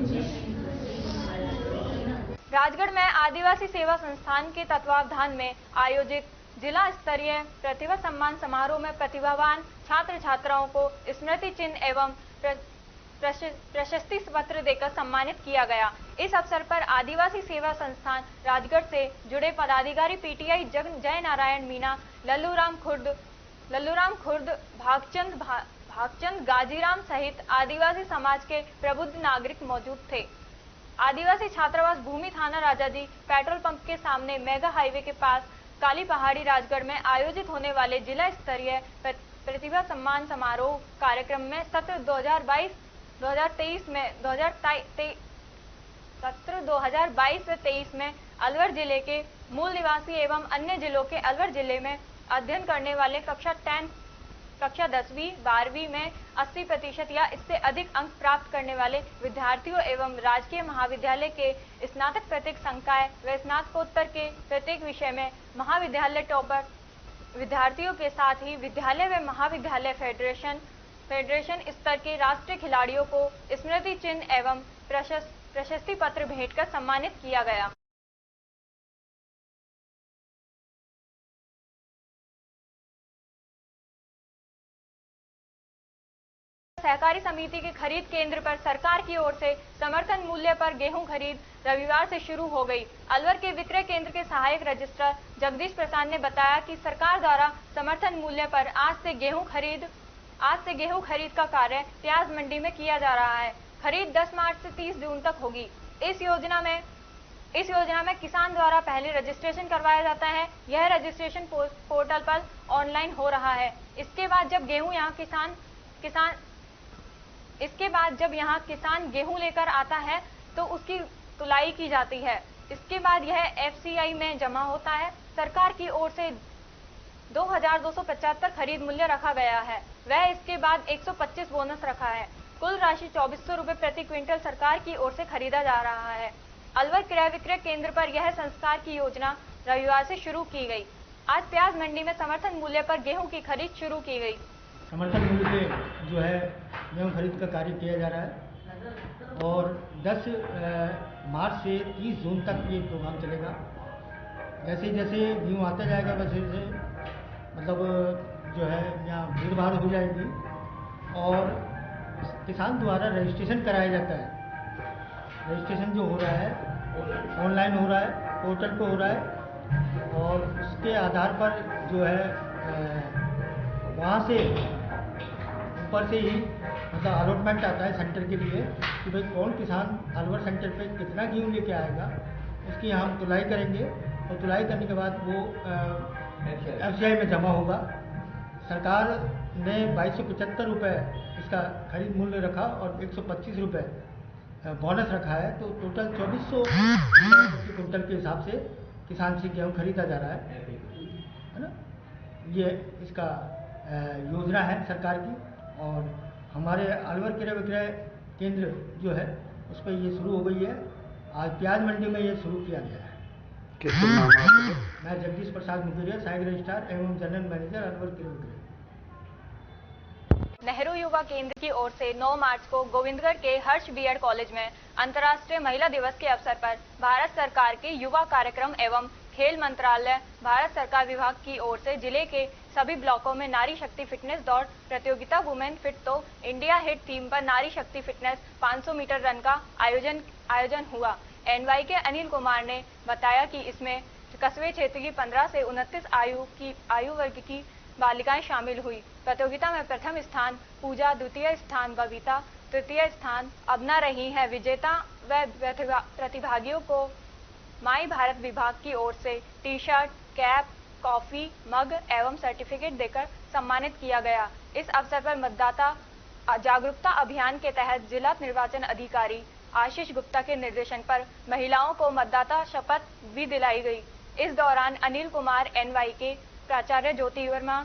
राजगढ़ में आदिवासी सेवा संस्थान के तत्वावधान में आयोजित जिला स्तरीय प्रतिभा सम्मान समारोह में प्रतिभावान छात्र छात्राओं को स्मृति चिन्ह एवं प्रशस्ति पत्र देकर सम्मानित किया गया। इस अवसर पर आदिवासी सेवा संस्थान राजगढ़ से जुड़े पदाधिकारी पीटीआई जय नारायण मीना, लल्लूराम खुर्द, भागचंद गाजीराम सहित आदिवासी समाज के प्रबुद्ध नागरिक मौजूद थे। आदिवासी छात्रावास भूमि थाना राजाजी पेट्रोल पंप के सामने मेगा हाईवे के पास काली पहाड़ी राजगढ़ में आयोजित होने वाले जिला स्तरीय प्रतिभा सम्मान समारोह कार्यक्रम में सत्र 2022 से 23 में अलवर जिले के मूल निवासी एवं अन्य जिलों के अलवर जिले में अध्ययन करने वाले कक्षा 10वीं 12वीं में 80% या इससे अधिक अंक प्राप्त करने वाले विद्यार्थियों एवं राजकीय महाविद्यालय के स्नातक प्रत्येक संकाय व स्नातकोत्तर के प्रत्येक विषय में महाविद्यालय टॉपर विद्यार्थियों के साथ ही विद्यालय व महाविद्यालय फेडरेशन स्तर के राष्ट्रीय खिलाड़ियों को स्मृति चिन्ह एवं प्रशस्ति पत्र भेंट कर सम्मानित किया गया। सहकारी समिति के खरीद केंद्र पर सरकार की ओर से समर्थन मूल्य पर गेहूं खरीद रविवार से शुरू हो गई। अलवर के विक्रय केंद्र के सहायक रजिस्ट्रार जगदीश प्रसाद ने बताया कि सरकार द्वारा समर्थन मूल्य पर आज से गेहूं खरीद का कार्य प्याज मंडी में किया जा रहा है। खरीद 10 मार्च से 30 जून तक होगी। इस योजना में किसान द्वारा पहले रजिस्ट्रेशन करवाया जाता है। यह रजिस्ट्रेशन पोर्टल पर ऑनलाइन हो रहा है। इसके बाद जब यहाँ किसान गेहूं लेकर आता है तो उसकी तुलाई की जाती है। इसके बाद यह FCI में जमा होता है। सरकार की ओर से 2275 खरीद मूल्य रखा गया है। वह इसके बाद 125 बोनस रखा है। कुल राशि 2400 रुपए प्रति क्विंटल सरकार की ओर से खरीदा जा रहा है। अलवर क्रय विक्रय केंद्र पर यह संस्कार की योजना रविवार से शुरू की गई। आज प्याज मंडी में समर्थन मूल्य पर गेहूं की खरीद शुरू की गई। समर्थन मूल्य पे जो है गेहूँ खरीद का कार्य किया जा रहा है और 10 मार्च से 30 जून तक ये प्रोग्राम चलेगा। जैसे जैसे गेहूँ आता जाएगा वैसे वैसे मतलब जो है यहाँ भीड़ भाड़ हो जाएगी और किसान द्वारा रजिस्ट्रेशन कराया जाता है। रजिस्ट्रेशन जो हो रहा है ऑनलाइन हो रहा है, पोर्टल पे हो रहा है और उसके आधार पर जो है वहाँ से ऊपर से ही मतलब अलॉटमेंट आता है सेंटर के लिए कि भाई कौन किसान अलवर सेंटर पे कितना गेहूँ लेके आएगा, उसकी हम तुलाई करेंगे और तुलाई करने के बाद वो FCI में जमा होगा। सरकार ने 2275 रुपये इसका खरीद मूल्य रखा और 125 रुपये बोनस रखा है, तो टोटल 2400 क्विंटल के हिसाब से किसान से गेहूँ खरीदा जा रहा है ना। ये इसका योजना है सरकार की और हमारे अलवर क्रय विक्रय केंद्र जो है उस पर ये शुरू हो गई है। आज प्याज मंडी में ये शुरू किया गया है। मैं जगदीश प्रसाद मुकेरिया, सहायक रजिस्ट्रार एवं जनरल मैनेजर अलवर क्रय विक्रय। नेहरू युवा केंद्र की ओर से 9 मार्च को गोविंदगढ़ के हर्ष बीएड कॉलेज में अंतर्राष्ट्रीय महिला दिवस के अवसर पर भारत सरकार के युवा कार्यक्रम एवं खेल मंत्रालय भारत सरकार विभाग की ओर से जिले के सभी ब्लॉकों में नारी शक्ति फिटनेस दौड़ प्रतियोगिता वुमेन फिट तो इंडिया हिट थीम पर नारी शक्ति फिटनेस 500 मीटर रन का आयोजन हुआ। NY के अनिल कुमार ने बताया कि इसमें कस्बे क्षेत्र की 15 से 29 आयु वर्ग की बालिकाएं शामिल हुई। प्रतियोगिता में प्रथम स्थान पूजा, द्वितीय स्थान बबीता, तृतीय स्थान अपना रही हैं। विजेता व प्रतिभागियों को माई भारत विभाग की ओर से टी शर्ट, कैप, कॉफी, मग एवं सर्टिफिकेट देकर सम्मानित किया गया। इस अवसर पर मतदाता जागरूकता अभियान के तहत जिला निर्वाचन अधिकारी आशीष गुप्ता के निर्देशन पर महिलाओं को मतदाता शपथ भी दिलाई गई। इस दौरान अनिल कुमार NYK, प्राचार्य ज्योति वर्मा,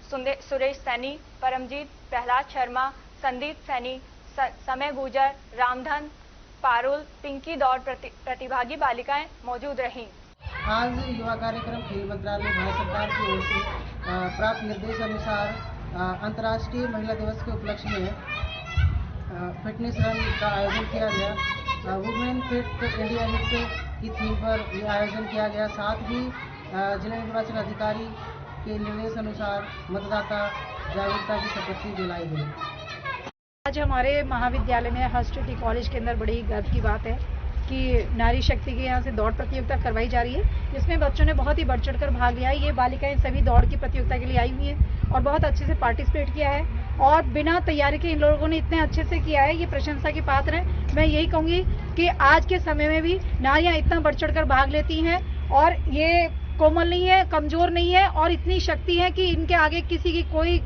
सुरेश सैनी, परमजीत, प्रहलाद शर्मा, संदीप सैनी, समय गुजर, रामधन, पारुल, पिंकी दौड़ प्रतिभागी बालिकाएं मौजूद रहीं। आज युवा कार्यक्रम खेल मंत्रालय भारत सरकार की ओर से प्राप्त निर्देश अनुसार अंतर्राष्ट्रीय महिला दिवस के उपलक्ष्य में फिटनेस रन का आयोजन किया गया। वुमेन फिट इंडिया हिट की थीम पर यह आयोजन किया गया। साथ ही जिला निर्वाचन अधिकारी के निर्देश अनुसार मतदाता जागरूकता की शपथ भी दिलाई गई। आज हमारे महाविद्यालय में हॉस्टिटी कॉलेज के अंदर बड़ी गर्व की बात है कि नारी शक्ति के यहाँ से दौड़ प्रतियोगिता करवाई जा रही है, जिसमें बच्चों ने बहुत ही बढ़ चढ़कर भाग लिया है। ये बालिकाएं सभी दौड़ की प्रतियोगिता के लिए आई हुई हैं और बहुत अच्छे से पार्टिसिपेट किया है और बिना तैयारी के इन लोगों ने इतने अच्छे से किया है, ये प्रशंसा की पात्र है। मैं यही कहूँगी कि आज के समय में भी नारियाँ इतना बढ़ चढ़कर भाग लेती हैं और ये कोमल नहीं है, कमजोर नहीं है और इतनी शक्ति है कि इनके आगे किसी की कोई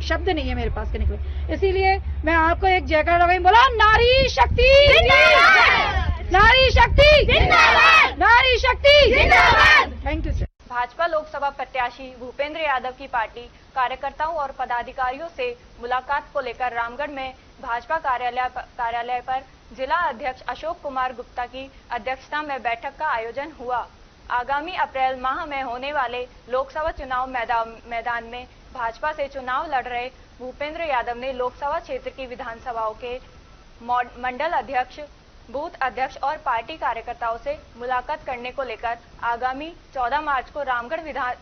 शब्द नहीं है मेरे पास के निकले। इसीलिए मैं आपको एक जयकार लगाई, बोला नारी शक्ति जिंदाबाद, नारी शक्ति जिंदाबाद, नारी शक्ति जिंदाबाद। Thank you sir. Bhajpa Lok Sabha प्रत्याशी भूपेंद्र यादव की पार्टी कार्यकर्ताओं और पदाधिकारियों से मुलाकात को लेकर रामगढ़ में भाजपा कार्यालय पर जिला अध्यक्ष अशोक कुमार गुप्ता की अध्यक्षता में बैठक का आयोजन हुआ। आगामी अप्रैल माह में होने वाले लोकसभा चुनाव मैदान में भाजपा से चुनाव लड़ रहे भूपेंद्र यादव ने लोकसभा क्षेत्र की विधानसभाओं के मंडल अध्यक्ष, बूथ अध्यक्ष और पार्टी कार्यकर्ताओं से मुलाकात करने को लेकर आगामी 14 मार्च को रामगढ़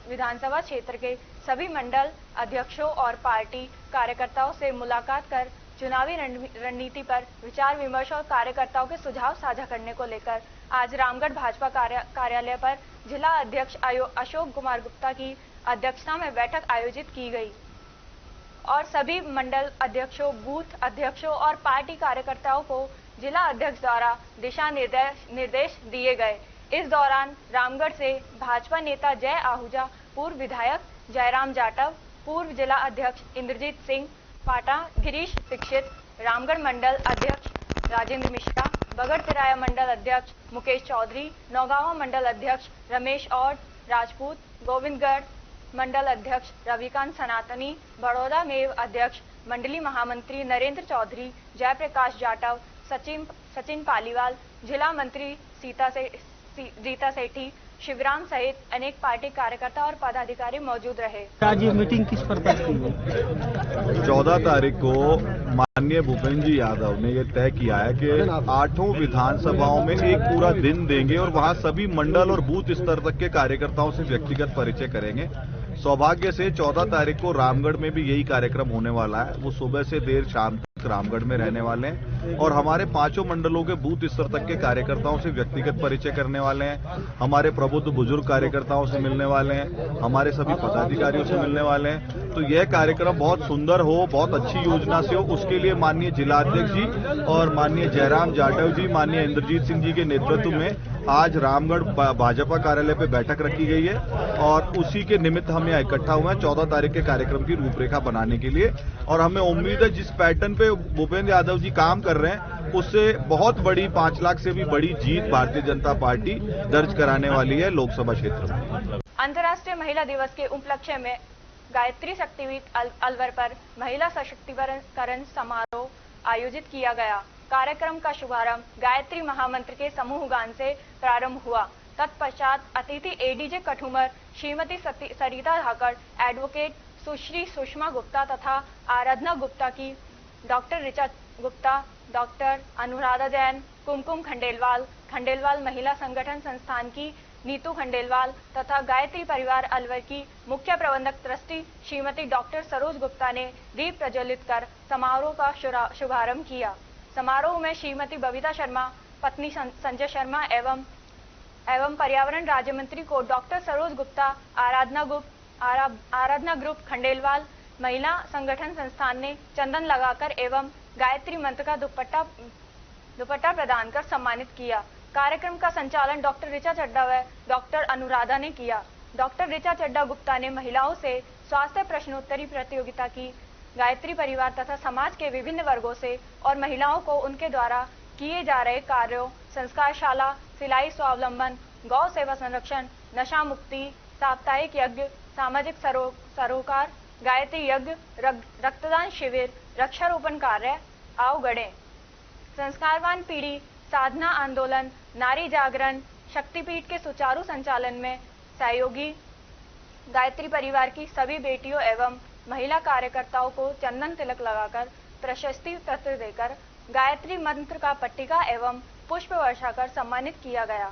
विधानसभा क्षेत्र के सभी मंडल अध्यक्षों और पार्टी कार्यकर्ताओं से मुलाकात कर चुनावी रणनीति पर विचार विमर्श और कार्यकर्ताओं के सुझाव साझा करने को लेकर आज रामगढ़ भाजपा कार्यालय पर जिला अध्यक्ष अशोक कुमार गुप्ता की अध्यक्षता में बैठक आयोजित की गई और सभी मंडल अध्यक्षों, बूथ अध्यक्षों और पार्टी कार्यकर्ताओं को जिला अध्यक्ष द्वारा दिशा निर्देश दिए गए। इस दौरान रामगढ़ से भाजपा नेता जय आहूजा, पूर्व विधायक जयराम जाटव, पूर्व जिला अध्यक्ष इंद्रजीत सिंह पाटा, गिरीश दीक्षित, रामगढ़ मंडल अध्यक्ष राजेंद्र मिश्रा, बगड़तिराया मंडल अध्यक्ष मुकेश चौधरी, नौगांवा मंडल अध्यक्ष रमेश और राजपूत, गोविंदगढ़ मंडल अध्यक्ष रविकांत सनातनी, बड़ौदा मेव अध्यक्ष मंडली महामंत्री नरेंद्र चौधरी, जयप्रकाश जाटव, सचिन पालीवाल, जिला मंत्री रीता सेठी, शिवराम सहित अनेक पार्टी कार्यकर्ता और पदाधिकारी मौजूद रहे। आज ये मीटिंग किस पर्पज की है? 14 तारीख को माननीय भूपेंद्र जी यादव ने ये तय किया है कि 8 विधानसभाओं में एक पूरा दिन देंगे और वहां सभी मंडल और बूथ स्तर तक के कार्यकर्ताओं से व्यक्तिगत परिचय करेंगे। सौभाग्य से 14 तारीख को रामगढ़ में भी यही कार्यक्रम होने वाला है। वो सुबह से देर शाम तक रामगढ़ में रहने वाले हैं और हमारे 5 मंडलों के बूथ स्तर तक के कार्यकर्ताओं से व्यक्तिगत परिचय करने वाले हैं। हमारे प्रबुद्ध बुजुर्ग कार्यकर्ताओं से मिलने वाले हैं, हमारे सभी पदाधिकारियों से मिलने वाले हैं। तो यह कार्यक्रम बहुत सुंदर हो, बहुत अच्छी योजना से हो, उसके लिए माननीय जिलाध्यक्ष जी और माननीय जयराम जाटव जी, माननीय इंद्रजीत सिंह जी के नेतृत्व में आज रामगढ़ भाजपा कार्यालय पे बैठक रखी गई है और उसी के निमित्त हम यहाँ इकट्ठा हुए हैं 14 तारीख के कार्यक्रम की रूपरेखा बनाने के लिए। और हमें उम्मीद है जिस पैटर्न पे भूपेंद्र यादव जी काम कर रहे हैं उससे बहुत बड़ी 5 लाख से भी बड़ी जीत भारतीय जनता पार्टी दर्ज कराने वाली है लोकसभा क्षेत्र में। अंतर्राष्ट्रीय महिला दिवस के उपलक्ष्य में गायत्री शक्तिपीठ अलवर पर महिला सशक्तिकरण समारोह आयोजित किया गया। कार्यक्रम का शुभारंभ गायत्री महामंत्र के समूह गान से प्रारंभ हुआ। तत्पश्चात अतिथि एडीजे कठुमर श्रीमती सरिता धाकड़, एडवोकेट सुश्री सुषमा गुप्ता तथा आराधना गुप्ता की, डॉक्टर ऋचा गुप्ता, डॉक्टर अनुराधा जैन, कुमकुम खंडेलवाल महिला संगठन संस्थान की नीतू खंडेलवाल तथा गायत्री परिवार अलवर की मुख्य प्रबंधक ट्रस्टी श्रीमती डॉक्टर सरोज गुप्ता ने दीप प्रज्वलित कर समारोह का शुभारंभ किया। समारोह में श्रीमती बबीता शर्मा, पत्नी संजय शर्मा एवं पर्यावरण राज्य मंत्री को डॉक्टर सरोज गुप्ता, आराधना ग्रुप खंडेलवाल महिला संगठन संस्थान ने चंदन लगाकर एवं गायत्री मंत्र का दुपट्टा प्रदान कर सम्मानित किया। कार्यक्रम का संचालन डॉक्टर ऋचा चड्डा व डॉक्टर अनुराधा ने किया। डॉक्टर ऋचा चड्डा गुप्ता ने महिलाओं से स्वास्थ्य प्रश्नोत्तरी प्रतियोगिता की। गायत्री परिवार तथा समाज के विभिन्न वर्गों से और महिलाओं को उनके द्वारा किए जा रहे कार्यों, संस्कारशाला, सिलाई स्वावलंबन, गौ सेवा संरक्षण, नशा मुक्ति, साप्ताहिक यज्ञ, सामाजिक सरोकार, गायत्री यज्ञ, रक्तदान शिविर, वृक्षारोपण कार्य अवगढ़े। संस्कारवान पीढ़ी साधना आंदोलन, नारी जागरण, शक्तिपीठ के सुचारू संचालन में सहयोगी गायत्री परिवार की सभी बेटियों एवं महिला कार्यकर्ताओं को चंदन तिलक लगाकर प्रशस्ति पत्र देकर गायत्री मंत्र का पट्टिका एवं पुष्प वर्षा कर सम्मानित किया गया।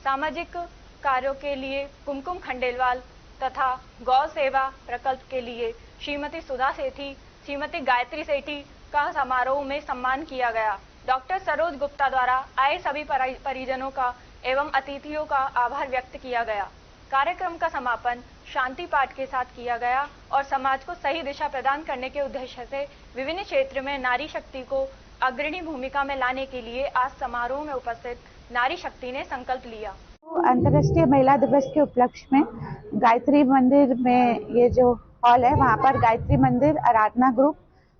सामाजिक कार्यों के लिए कुमकुम खंडेलवाल तथा गौ सेवा प्रकल्प के लिए श्रीमती सुधा सेठी, श्रीमती गायत्री सेठी का समारोह में सम्मान किया गया। डॉक्टर सरोज गुप्ता द्वारा आए सभी परिजनों का एवं अतिथियों का आभार व्यक्त किया गया। कार्यक्रम का समापन शांति पाठ के साथ किया गया और समाज को सही दिशा प्रदान करने के उद्देश्य से विभिन्न क्षेत्र में नारी शक्ति को अग्रणी भूमिका में लाने के लिए आज समारोह में उपस्थित नारी शक्ति ने संकल्प लिया। अंतर्राष्ट्रीय महिला दिवस के उपलक्ष्य में गायत्री मंदिर में ये जो हॉल है वहाँ पर गायत्री मंदिर आराधना ग्रुप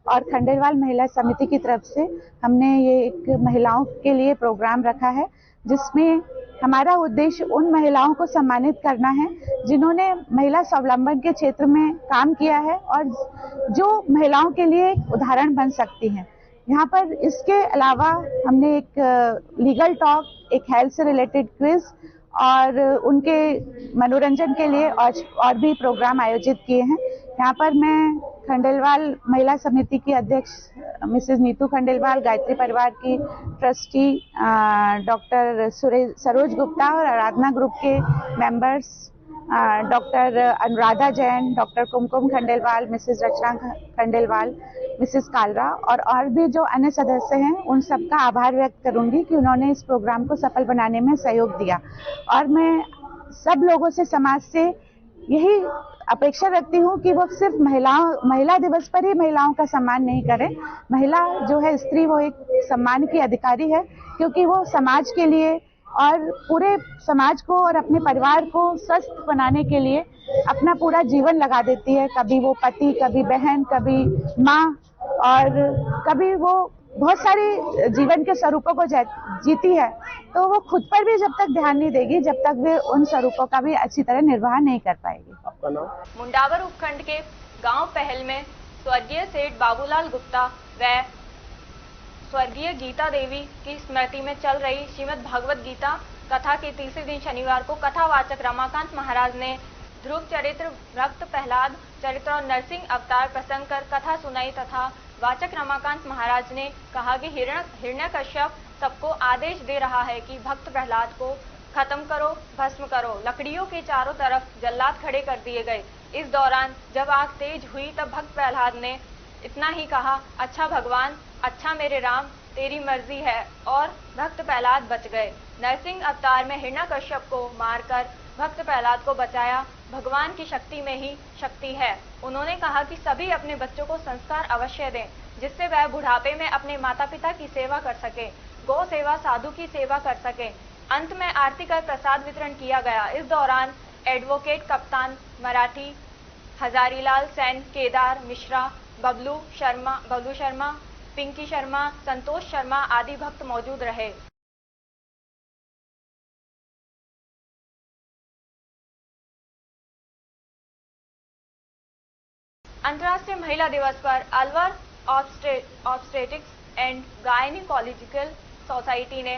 और खंडेलवाल महिला समिति की तरफ से हमने ये एक महिलाओं के लिए प्रोग्राम रखा है, जिसमें हमारा उद्देश्य उन महिलाओं को सम्मानित करना है जिन्होंने महिला स्वावलंबन के क्षेत्र में काम किया है और जो महिलाओं के लिए एक उदाहरण बन सकती हैं। यहाँ पर इसके अलावा हमने एक लीगल टॉक, एक हेल्थ से रिलेटेड क्विज और उनके मनोरंजन के लिए और भी प्रोग्राम आयोजित किए हैं। यहाँ पर मैं खंडेलवाल महिला समिति की अध्यक्ष मिसेस नीतू खंडेलवाल, गायत्री परिवार की ट्रस्टी डॉक्टर सरोज गुप्ता और आराधना ग्रुप के members doctor Anuradha Jain, doctor Kumkum Khandelwal, Mrs Rachna Khandelwal, Mrs Kalra और भी जो अन्य सदस्य हैं उन सबका आभार व्यक्त करूंगी कि उन्होंने इस प्रोग्राम को सफल बनाने में सहयोग दिया। और मैं सब लोगों से, समाज से यही अपेक्षा रखती हूँ कि वो सिर्फ महिला दिवस पर ही महिलाओं का सम्मान नहीं करें। महिला जो है, स्त्री, वो एक सम्मान की अधिकारी है, क्योंकि वो समाज के लिए और पूरे समाज को और अपने परिवार को स्वस्थ बनाने के लिए अपना पूरा जीवन लगा देती है। कभी वो पति, कभी बहन, कभी माँ और कभी वो बहुत सारे जीवन के स्वरूपों को जीती है। तो वो खुद पर भी जब तक ध्यान नहीं देगी, जब तक वे उन स्वरूपों का भी अच्छी तरह निर्वाह नहीं कर पाएगी। आपका नाम? मुंडावर उपखंड के गांव पहल में स्वर्गीय सेठ बाबूलाल गुप्ता व स्वर्गीय गीता देवी की स्मृति में चल रही श्रीमद् भागवत गीता कथा के तीसरे दिन शनिवार को कथावाचक रमाकांत महाराज ने ध्रुव चरित्र, भक्त प्रहलाद चरित्र और नरसिंह अवतार प्रसंग कर कथा सुनाई तथा वाचक रमाकांत महाराज ने कहा कि हिरण्यकश्यप सबको आदेश दे रहा है कि भक्त प्रहलाद को खत्म करो, भस्म करो। लकड़ियों के चारों तरफ जल्लाद खड़े कर दिए गए। इस दौरान जब आग तेज हुई तब भक्त प्रहलाद ने इतना ही कहा, अच्छा भगवान, अच्छा मेरे राम, तेरी मर्जी है, और भक्त प्रहलाद बच गए। नरसिंह अवतार में हिरण्यकश्यप को मारकर भक्त प्रहलाद को बचाया। भगवान की शक्ति में ही शक्ति है। उन्होंने कहा कि सभी अपने बच्चों को संस्कार अवश्य दें, जिससे वह बुढ़ापे में अपने माता पिता की सेवा कर सके, गौ सेवा, साधु की सेवा कर सके। अंत में आरती कर प्रसाद वितरण किया गया। इस दौरान एडवोकेट कप्तान मराठी, हजारीलाल सेन, केदार मिश्रा, बबलू शर्मा, पिंकी शर्मा, संतोष शर्मा आदि भक्त मौजूद रहे। अंतर्राष्ट्रीय महिला दिवस पर Alwar obstetrics and gynaecological society ने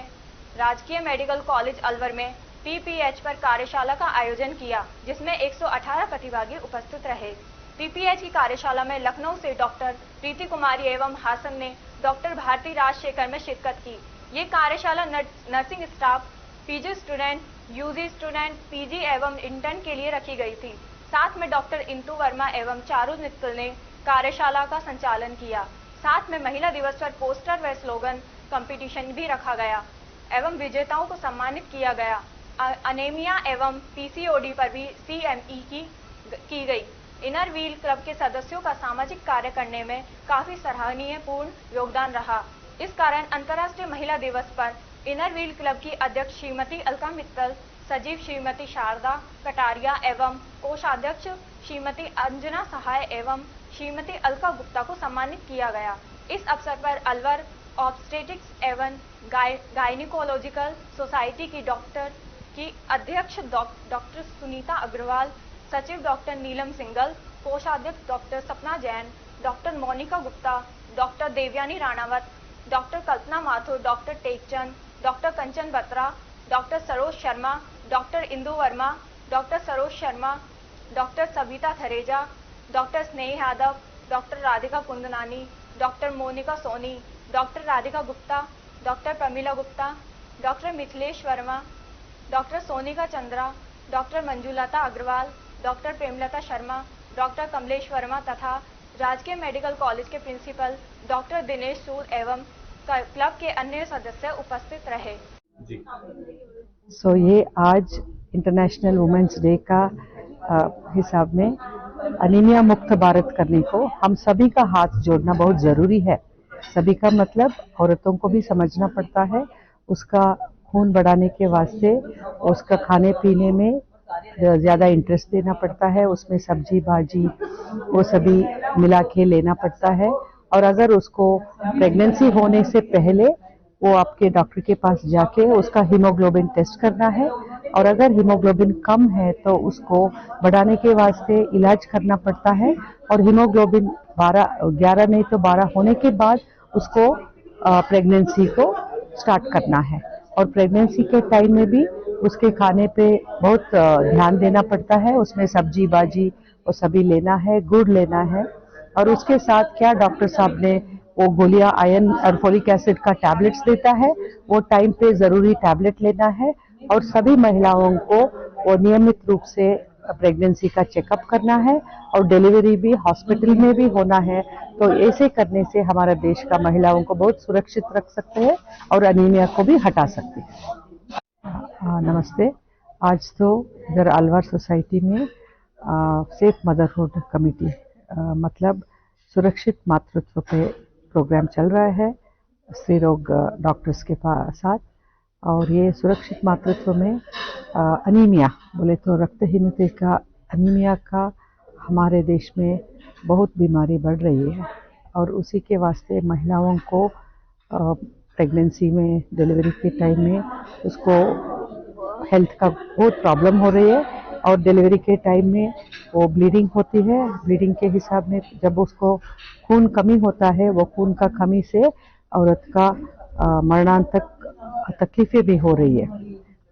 राजकीय मेडिकल कॉलेज अलवर में पीपीएच पर कार्यशाला का आयोजन किया, जिसमें 118 प्रतिभागी उपस्थित रहे। पीपीएच की कार्यशाला में लखनऊ से डॉक्टर प्रीति कुमारी एवं हासन ने डॉक्टर भारती राजशेखर में शिरकत की। ये कार्यशाला nursing staff, PG student, UG student, PG एवं इंटर्न के लिए रखी गई थी। साथ में डॉक्टर इंतु वर्मा एवं चारू मित्तल ने कार्यशाला का संचालन किया। साथ में महिला दिवस पर पोस्टर व स्लोगन कंपटीशन भी रखा गया एवं विजेताओं को सम्मानित किया गया। अनेमिया एवं पीसीओडी पर भी सीएमई की गई। इनर व्हील क्लब के सदस्यों का सामाजिक कार्य करने में काफी सराहनीय पूर्ण योगदान रहा। इस कारण अंतर्राष्ट्रीय महिला दिवस पर इनर व्हील क्लब की अध्यक्ष श्रीमती अलका मित्तल, सचिव श्रीमती शारदा कटारिया एवं कोषाध्यक्ष श्रीमती अंजना सहाय एवं श्रीमती अलका गुप्ता को सम्मानित किया गया। इस अवसर पर अलवर ऑब्स्टेटिक्स एवं गायनिकोलॉजिकल सोसाइटी की अध्यक्ष डॉक्टर सुनीता अग्रवाल, सचिव डॉक्टर नीलम सिंगल, कोषाध्यक्ष doctor Sapna Jain, doctor Monika Gupta, doctor Devyani Ranawat, doctor Kalpana Mathur, doctor Tekchand, doctor Kanchan Batra, doctor Saroj Sharma, doctor Indu Verma, doctor Saroj Sharma, doctor Savita Thareja, doctor Sneh Yadav, doctor Radhika Kundnani, doctor Monika Soni, doctor Radhika Gupta, doctor Pramila Gupta, doctor Mithilesh Verma, doctor Sonika Chandra, doctor Manjulata Agarwal, doctor Premlata Sharma, doctor Kamlesh Verma तथा राजकीय मेडिकल कॉलेज के प्रिंसिपल डॉक्टर दिनेश सूद एवं क्लब के अन्य सदस्य उपस्थित रहे। ये आज इंटरनेशनल वुमेन्स डे का हिसाब में अनीमिया मुक्त भारत करने को हम सभी का हाथ जोड़ना बहुत जरूरी है। सभी का मतलब औरतों को भी समझना पड़ता है, उसका खून बढ़ाने के वास्ते उसका खाने पीने में ज़्यादा इंटरेस्ट देना पड़ता है, उसमें सब्जी भाजी वो सभी मिला के लेना पड़ता है। और अगर उसको प्रेगनेंसी होने से पहले वो आपके डॉक्टर के पास जाके उसका हीमोग्लोबिन टेस्ट करना है, और अगर हीमोग्लोबिन कम है तो उसको बढ़ाने के वास्ते इलाज करना पड़ता है। और हीमोग्लोबिन 11 नहीं तो 12 होने के बाद उसको प्रेगनेंसी को स्टार्ट करना है। और प्रेगनेंसी के टाइम में भी उसके खाने पे बहुत ध्यान देना पड़ता है, उसमें सब्जी भाजी वो सभी लेना है, गुड़ लेना है। और उसके साथ क्या डॉक्टर साहब ने वो गोलियां आयरन और फोलिक एसिड का टैबलेट्स देता है, वो टाइम पे ज़रूरी टैबलेट लेना है। और सभी महिलाओं को वो नियमित रूप से प्रेगनेंसी का चेकअप करना है और डिलीवरी भी हॉस्पिटल में भी होना है। तो ऐसे करने से हमारा देश का महिलाओं को बहुत सुरक्षित रख सकते हैं और अनीमिया को भी हटा सकते हैं। नमस्ते। आज तो इधर अलवर सोसाइटी में सेफ मदरहुड कमेटी मतलब सुरक्षित मातृत्व पे प्रोग्राम चल रहा है स्त्री रोग डॉक्टर्स के साथ। और ये सुरक्षित मातृत्व में अनीमिया बोले तो रक्तहीनता का अनीमिया का हमारे देश में बहुत बीमारी बढ़ रही है, और उसी के वास्ते महिलाओं को प्रेगनेंसी में डिलीवरी के टाइम में उसको हेल्थ का बहुत प्रॉब्लम हो रही है। और डिलीवरी के टाइम में वो ब्लीडिंग होती है, ब्लीडिंग के हिसाब में जब उसको खून कमी होता है, वो खून का कमी से औरत का मरणांतक तकलीफें भी हो रही है।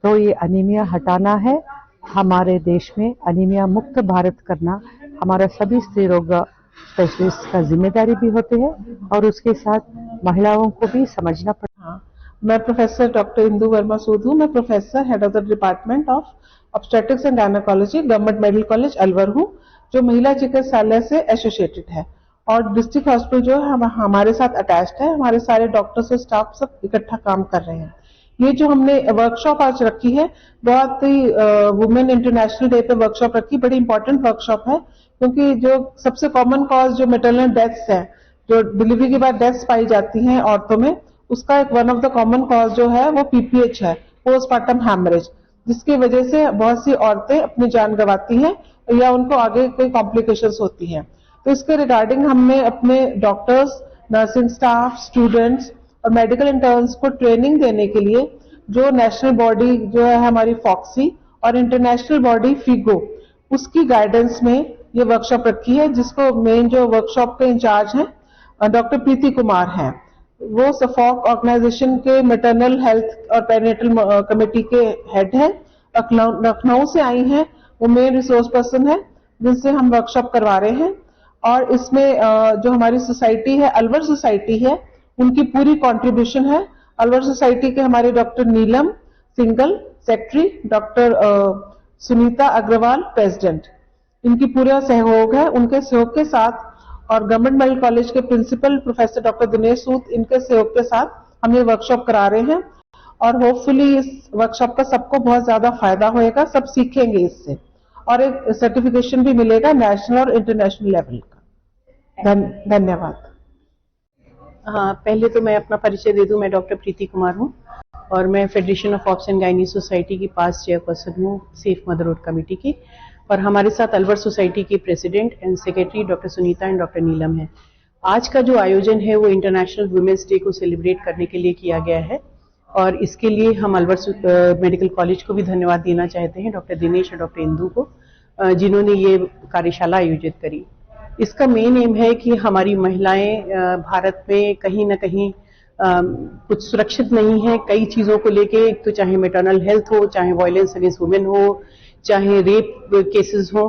तो ये अनीमिया हटाना है, हमारे देश में अनीमिया मुक्त भारत करना हमारा सभी स्त्री रोग स्पेशलिस्ट का जिम्मेदारी भी होते हैं, और उसके साथ महिलाओं को भी समझना पड़ता। मैं प्रोफेसर डॉक्टर इंदु वर्मा सूद हूँ। मैं professor head of the department of obstetrics and gynaecology government medical college Alwar हूँ, जो महिला चिकित्सालय से एसोसिएटेड है। और डिस्ट्रिक्ट हॉस्पिटल जो है हमारे साथ अटैच्ड है, हमारे सारे डॉक्टर्स और स्टाफ सब इकट्ठा काम कर रहे हैं। ये जो हमने वर्कशॉप आज रखी है, बहुत ही वुमेन इंटरनेशनल डे पे वर्कशॉप रखी, बड़ी इंपॉर्टेंट वर्कशॉप है, क्योंकि जो सबसे कॉमन कॉज जो मेटरनल डेथ्स है, जो डिलीवरी के बाद डेथ्स पाई जाती हैं औरतों में, उसका एक one of the common cause जो है वो पीपीएच है, पोस्टमार्टम हैमरेज, जिसकी वजह से बहुत सी औरतें अपनी जान गंवाती हैं या उनको आगे कोई कॉम्प्लिकेशंस होती हैं। तो इसके रिगार्डिंग हमने अपने डॉक्टर्स, नर्सिंग स्टाफ, स्टूडेंट्स और मेडिकल इंटर्न्स को ट्रेनिंग देने के लिए जो नेशनल बॉडी जो है हमारी फॉक्सी और इंटरनेशनल बॉडी फिगो, उसकी गाइडेंस में ये वर्कशॉप रखी है, जिसको मेन जो वर्कशॉप के इंचार्ज हैं डॉक्टर प्रीति कुमार हैं। वो सफॉक ऑर्गेनाइजेशन के मैटरनल हेल्थ और पेरिनेटल कमेटी के हेड है, लखनऊ से आई हैं, वो मेन रिसोर्स पर्सन है जिनसे हम वर्कशॉप करवा रहे हैं। और इसमें जो हमारी सोसाइटी है, अलवर सोसाइटी है, उनकी पूरी कंट्रीब्यूशन है। अलवर सोसाइटी के हमारे doctor Neelam Singal secretary, doctor Sunita Agarwal president, इनकी पूरा सहयोग है। उनके सहयोग के साथ और गवर्नमेंट मेडिकल कॉलेज के principal professor doctor Dinesh Sood, इनके सहयोग के साथ हम ये वर्कशॉप करा रहे हैं। और होपफुली इस वर्कशॉप का सबको बहुत ज्यादा फायदा होएगा, सब सीखेंगे इससे। और एक सर्टिफिकेशन भी मिलेगा नेशनल और इंटरनेशनल लेवल का। धन्यवाद। हाँ, पहले तो मैं अपना परिचय दे दूं। मैं डॉक्टर प्रीति कुमार हूँ और मैं federation of obs and gynae society की पास्ट चेयरपर्सन हूँ, सेफ मदरहुड कमेटी की। और हमारे साथ अलवर सोसाइटी की president and secretary doctor Sunita and doctor Neelam है। आज का जो आयोजन है वो इंटरनेशनल वुमेन्स डे को सेलिब्रेट करने के लिए किया गया है और इसके लिए हम अलवर मेडिकल कॉलेज को भी धन्यवाद देना चाहते हैं, डॉक्टर दिनेश और डॉक्टर इंदू को, जिन्होंने ये कार्यशाला आयोजित करी। इसका मेन एम है कि हमारी महिलाएं भारत में कहीं ना कहीं कुछ सुरक्षित नहीं है कई चीज़ों को लेके, तो चाहे मैटरनल हेल्थ हो, चाहे वायलेंस अगेंस्ट वुमेन हो, चाहे रेप केसेस हो।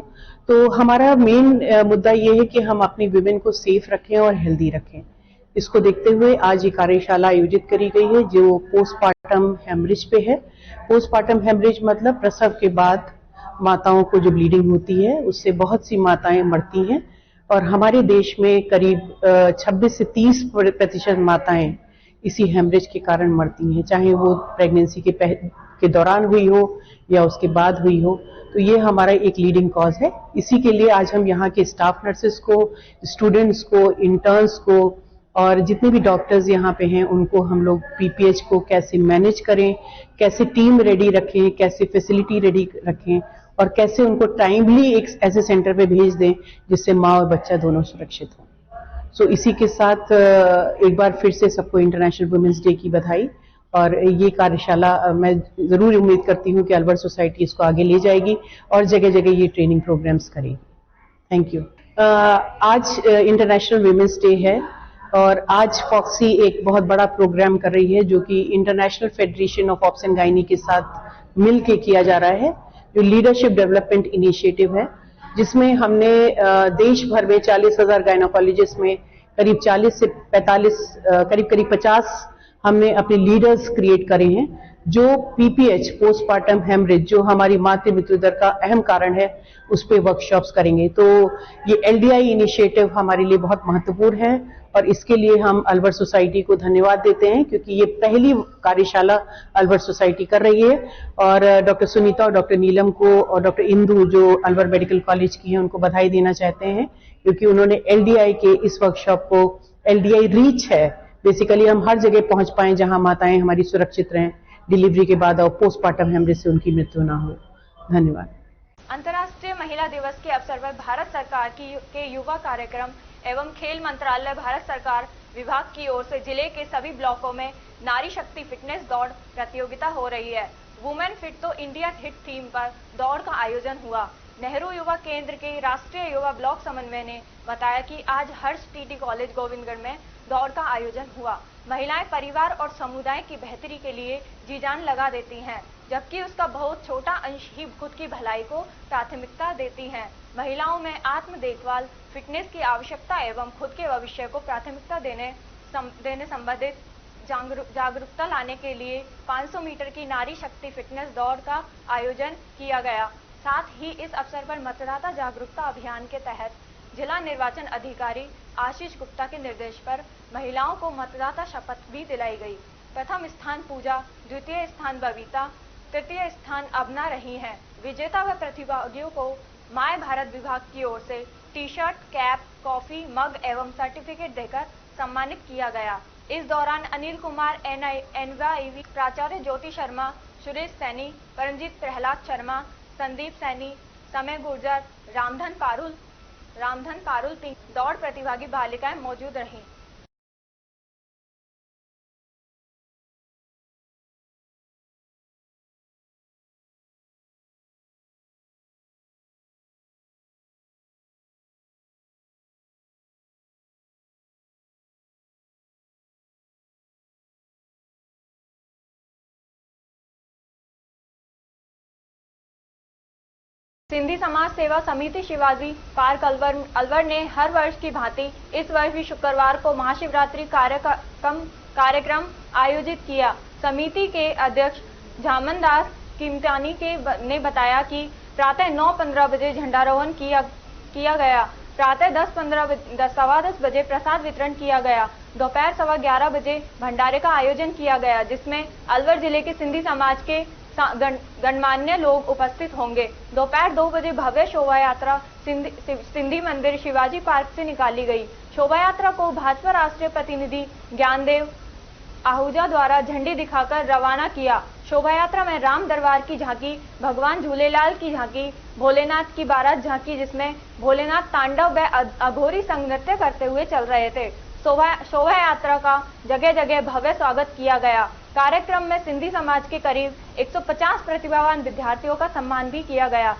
तो हमारा मेन मुद्दा ये है कि हम अपनी वुमेन को सेफ रखें और हेल्दी रखें। इसको देखते हुए आज ये कार्यशाला आयोजित करी गई है जो पोस्टमार्टम हेमरेज पे है। पोस्टमार्टम हेमरेज मतलब प्रसव के बाद माताओं को जो ब्लीडिंग होती है उससे बहुत सी माताएं मरती हैं और हमारे देश में करीब 26 से 30% माताएं इसी हेमरेज के कारण मरती हैं, चाहे वो प्रेगनेंसी के दौरान हुई हो या उसके बाद हुई हो। तो ये हमारा एक लीडिंग कॉज है। इसी के लिए आज हम यहाँ के स्टाफ नर्सेस को, स्टूडेंट्स को, इंटर्न्स को और जितने भी डॉक्टर्स यहाँ पे हैं उनको हम लोग पीपीएच को कैसे मैनेज करें, कैसे टीम रेडी रखें, कैसे फैसिलिटी रेडी रखें और कैसे उनको टाइमली एक ऐसे सेंटर पे भेज दें जिससे माँ और बच्चा दोनों सुरक्षित हों। सो इसी के साथ एक बार फिर से सबको इंटरनेशनल वुमेन्स डे की बधाई। और ये कार्यशाला मैं जरूर उम्मीद करती हूँ कि अलवर सोसाइटी इसको आगे ले जाएगी और जगह जगह ये ट्रेनिंग प्रोग्राम्स करेगी। Thank you. आज इंटरनेशनल वुमेन्स डे है और आज फॉक्सी एक बहुत बड़ा प्रोग्राम कर रही है जो कि International Federation of obs and Gynae के साथ मिल के किया जा रहा है, जो लीडरशिप डेवलपमेंट इनिशिएटिव है, जिसमें हमने देश भर में 40,000 गायनोकोलॉजिस्ट में करीब 40 से 45 करीब 50 हमने अपने लीडर्स क्रिएट करे हैं जो पीपीएच पोस्टमार्टम हेमरेज जो हमारी मातृ मृत्यु दर का अहम कारण है उस पे वर्कशॉप्स करेंगे। तो ये एलडीआई इनिशिएटिव हमारे लिए बहुत महत्वपूर्ण है और इसके लिए हम अलवर सोसाइटी को धन्यवाद देते हैं क्योंकि ये पहली कार्यशाला अलवर सोसाइटी कर रही है। और डॉक्टर सुनीता और डॉक्टर नीलम को और डॉक्टर इंदू जो अलवर मेडिकल कॉलेज की हैं उनको बधाई देना चाहते हैं क्योंकि उन्होंने एलडीआई के इस वर्कशॉप को, एलडीआई रीच है, बेसिकली हम हर जगह पहुंच पाए जहां माताएं हमारी सुरक्षित रहें डिलीवरी के बाद और पोस्टमार्टम हेमरेज से उनकी मृत्यु ना हो। धन्यवाद। अंतर्राष्ट्रीय महिला दिवस के अवसर पर भारत सरकार के युवा कार्यक्रम एवं खेल मंत्रालय भारत सरकार विभाग की ओर से जिले के सभी ब्लॉकों में नारी शक्ति फिटनेस दौड़ प्रतियोगिता हो रही है। वुमेन फिट तो इंडिया हिट थीम पर दौड़ का आयोजन हुआ। नेहरू युवा केंद्र के राष्ट्रीय युवा ब्लॉक समन्वय ने बताया कि आज हर्ष टीटी कॉलेज गोविंदगढ़ में दौड़ का आयोजन हुआ। महिलाएं परिवार और समुदाय की बेहतरी के लिए जी जान लगा देती हैं, जबकि उसका बहुत छोटा अंश ही खुद की भलाई को प्राथमिकता देती हैं। महिलाओं में आत्म देखभाल, फिटनेस की आवश्यकता एवं खुद के भविष्य को प्राथमिकता देने संबंधित जागरूकता लाने के लिए 500 मीटर की नारी शक्ति फिटनेस दौड़ का आयोजन किया गया। साथ ही इस अवसर पर मतदाता जागरूकता अभियान के तहत जिला निर्वाचन अधिकारी आशीष गुप्ता के निर्देश पर महिलाओं को मतदाता शपथ भी दिलाई गई। प्रथम स्थान पूजा, द्वितीय स्थान बबीता, तृतीय स्थान अबना रही हैं। विजेता व प्रतिभागियों को माय भारत विभाग की ओर से टी शर्ट, कैप, कॉफी, मग एवं सर्टिफिकेट देकर सम्मानित किया गया। इस दौरान अनिल कुमार, एनवाईवी प्राचार्य ज्योति शर्मा, सुरेश सैनी, परमजीत प्रहलाद शर्मा, संदीप सैनी, समय गुर्जर, रामधन पारुल दौड़ प्रतिभागी बालिकाएं मौजूद रहीं। सिंधी समाज सेवा समिति शिवाजी पार्क अलवर ने हर वर्ष की भांति इस वर्ष भी शुक्रवार को महाशिवरात्रि कार्यक्रम आयोजित किया। समिति के अध्यक्ष झामन दास किमतानी ने बताया कि प्रातः 9:15 बजे झंडारोहण किया गया। प्रातः 10:15 बजे प्रसाद वितरण किया गया। दोपहर 11:15 बजे भंडारे का आयोजन किया गया, जिसमें अलवर जिले के सिंधी समाज के गणमान्य लोग उपस्थित होंगे। दोपहर 2 बजे भव्य शोभा यात्रा सिंधी मंदिर शिवाजी पार्क से निकाली गई। शोभा यात्रा को भाजपा राष्ट्रीय प्रतिनिधि ज्ञानदेव आहूजा द्वारा झंडी दिखाकर रवाना किया। शोभा यात्रा में राम दरबार की झांकी, भगवान झूलेलाल की झांकी, भोलेनाथ की बारात झांकी, जिसमें भोलेनाथ तांडव व अघोरी संग नृत्य करते हुए चल रहे थे। शोभा यात्रा का जगह जगह भव्य स्वागत किया गया। कार्यक्रम में सिंधी समाज के करीब 150 प्रतिभावान विद्यार्थियों का सम्मान भी किया गया।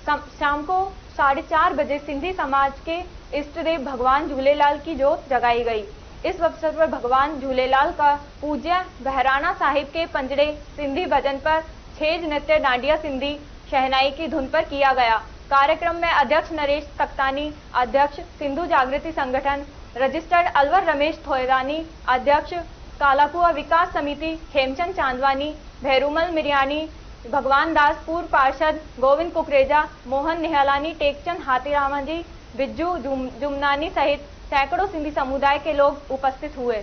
शाम को 4:30 बजे सिंधी समाज के इष्ट देव भगवान झूलेलाल की जोत जगाई गई। इस अवसर पर भगवान झूलेलाल का पूज्य बहराना साहिब के पंजड़े सिंधी भजन पर छेज नृत्य डांडिया सिंधी शहनाई की धुन पर किया गया। कार्यक्रम में अध्यक्ष नरेश तख्तानी, अध्यक्ष सिंधु जागृति संगठन, रजिस्टर्ड अलवर रमेश थोयरानी, अध्यक्ष कालाकुआ विकास समिति हेमचंद चांदवानी, भैरूमल मिरियानी, भगवान दास, पूर्व पार्षद गोविंद कुकरेजा, मोहन निहलानी, टेकचंद हाथीरामाजी, बिज्जू जुमनानी सहित सैकड़ों सिंधी समुदाय के लोग उपस्थित हुए।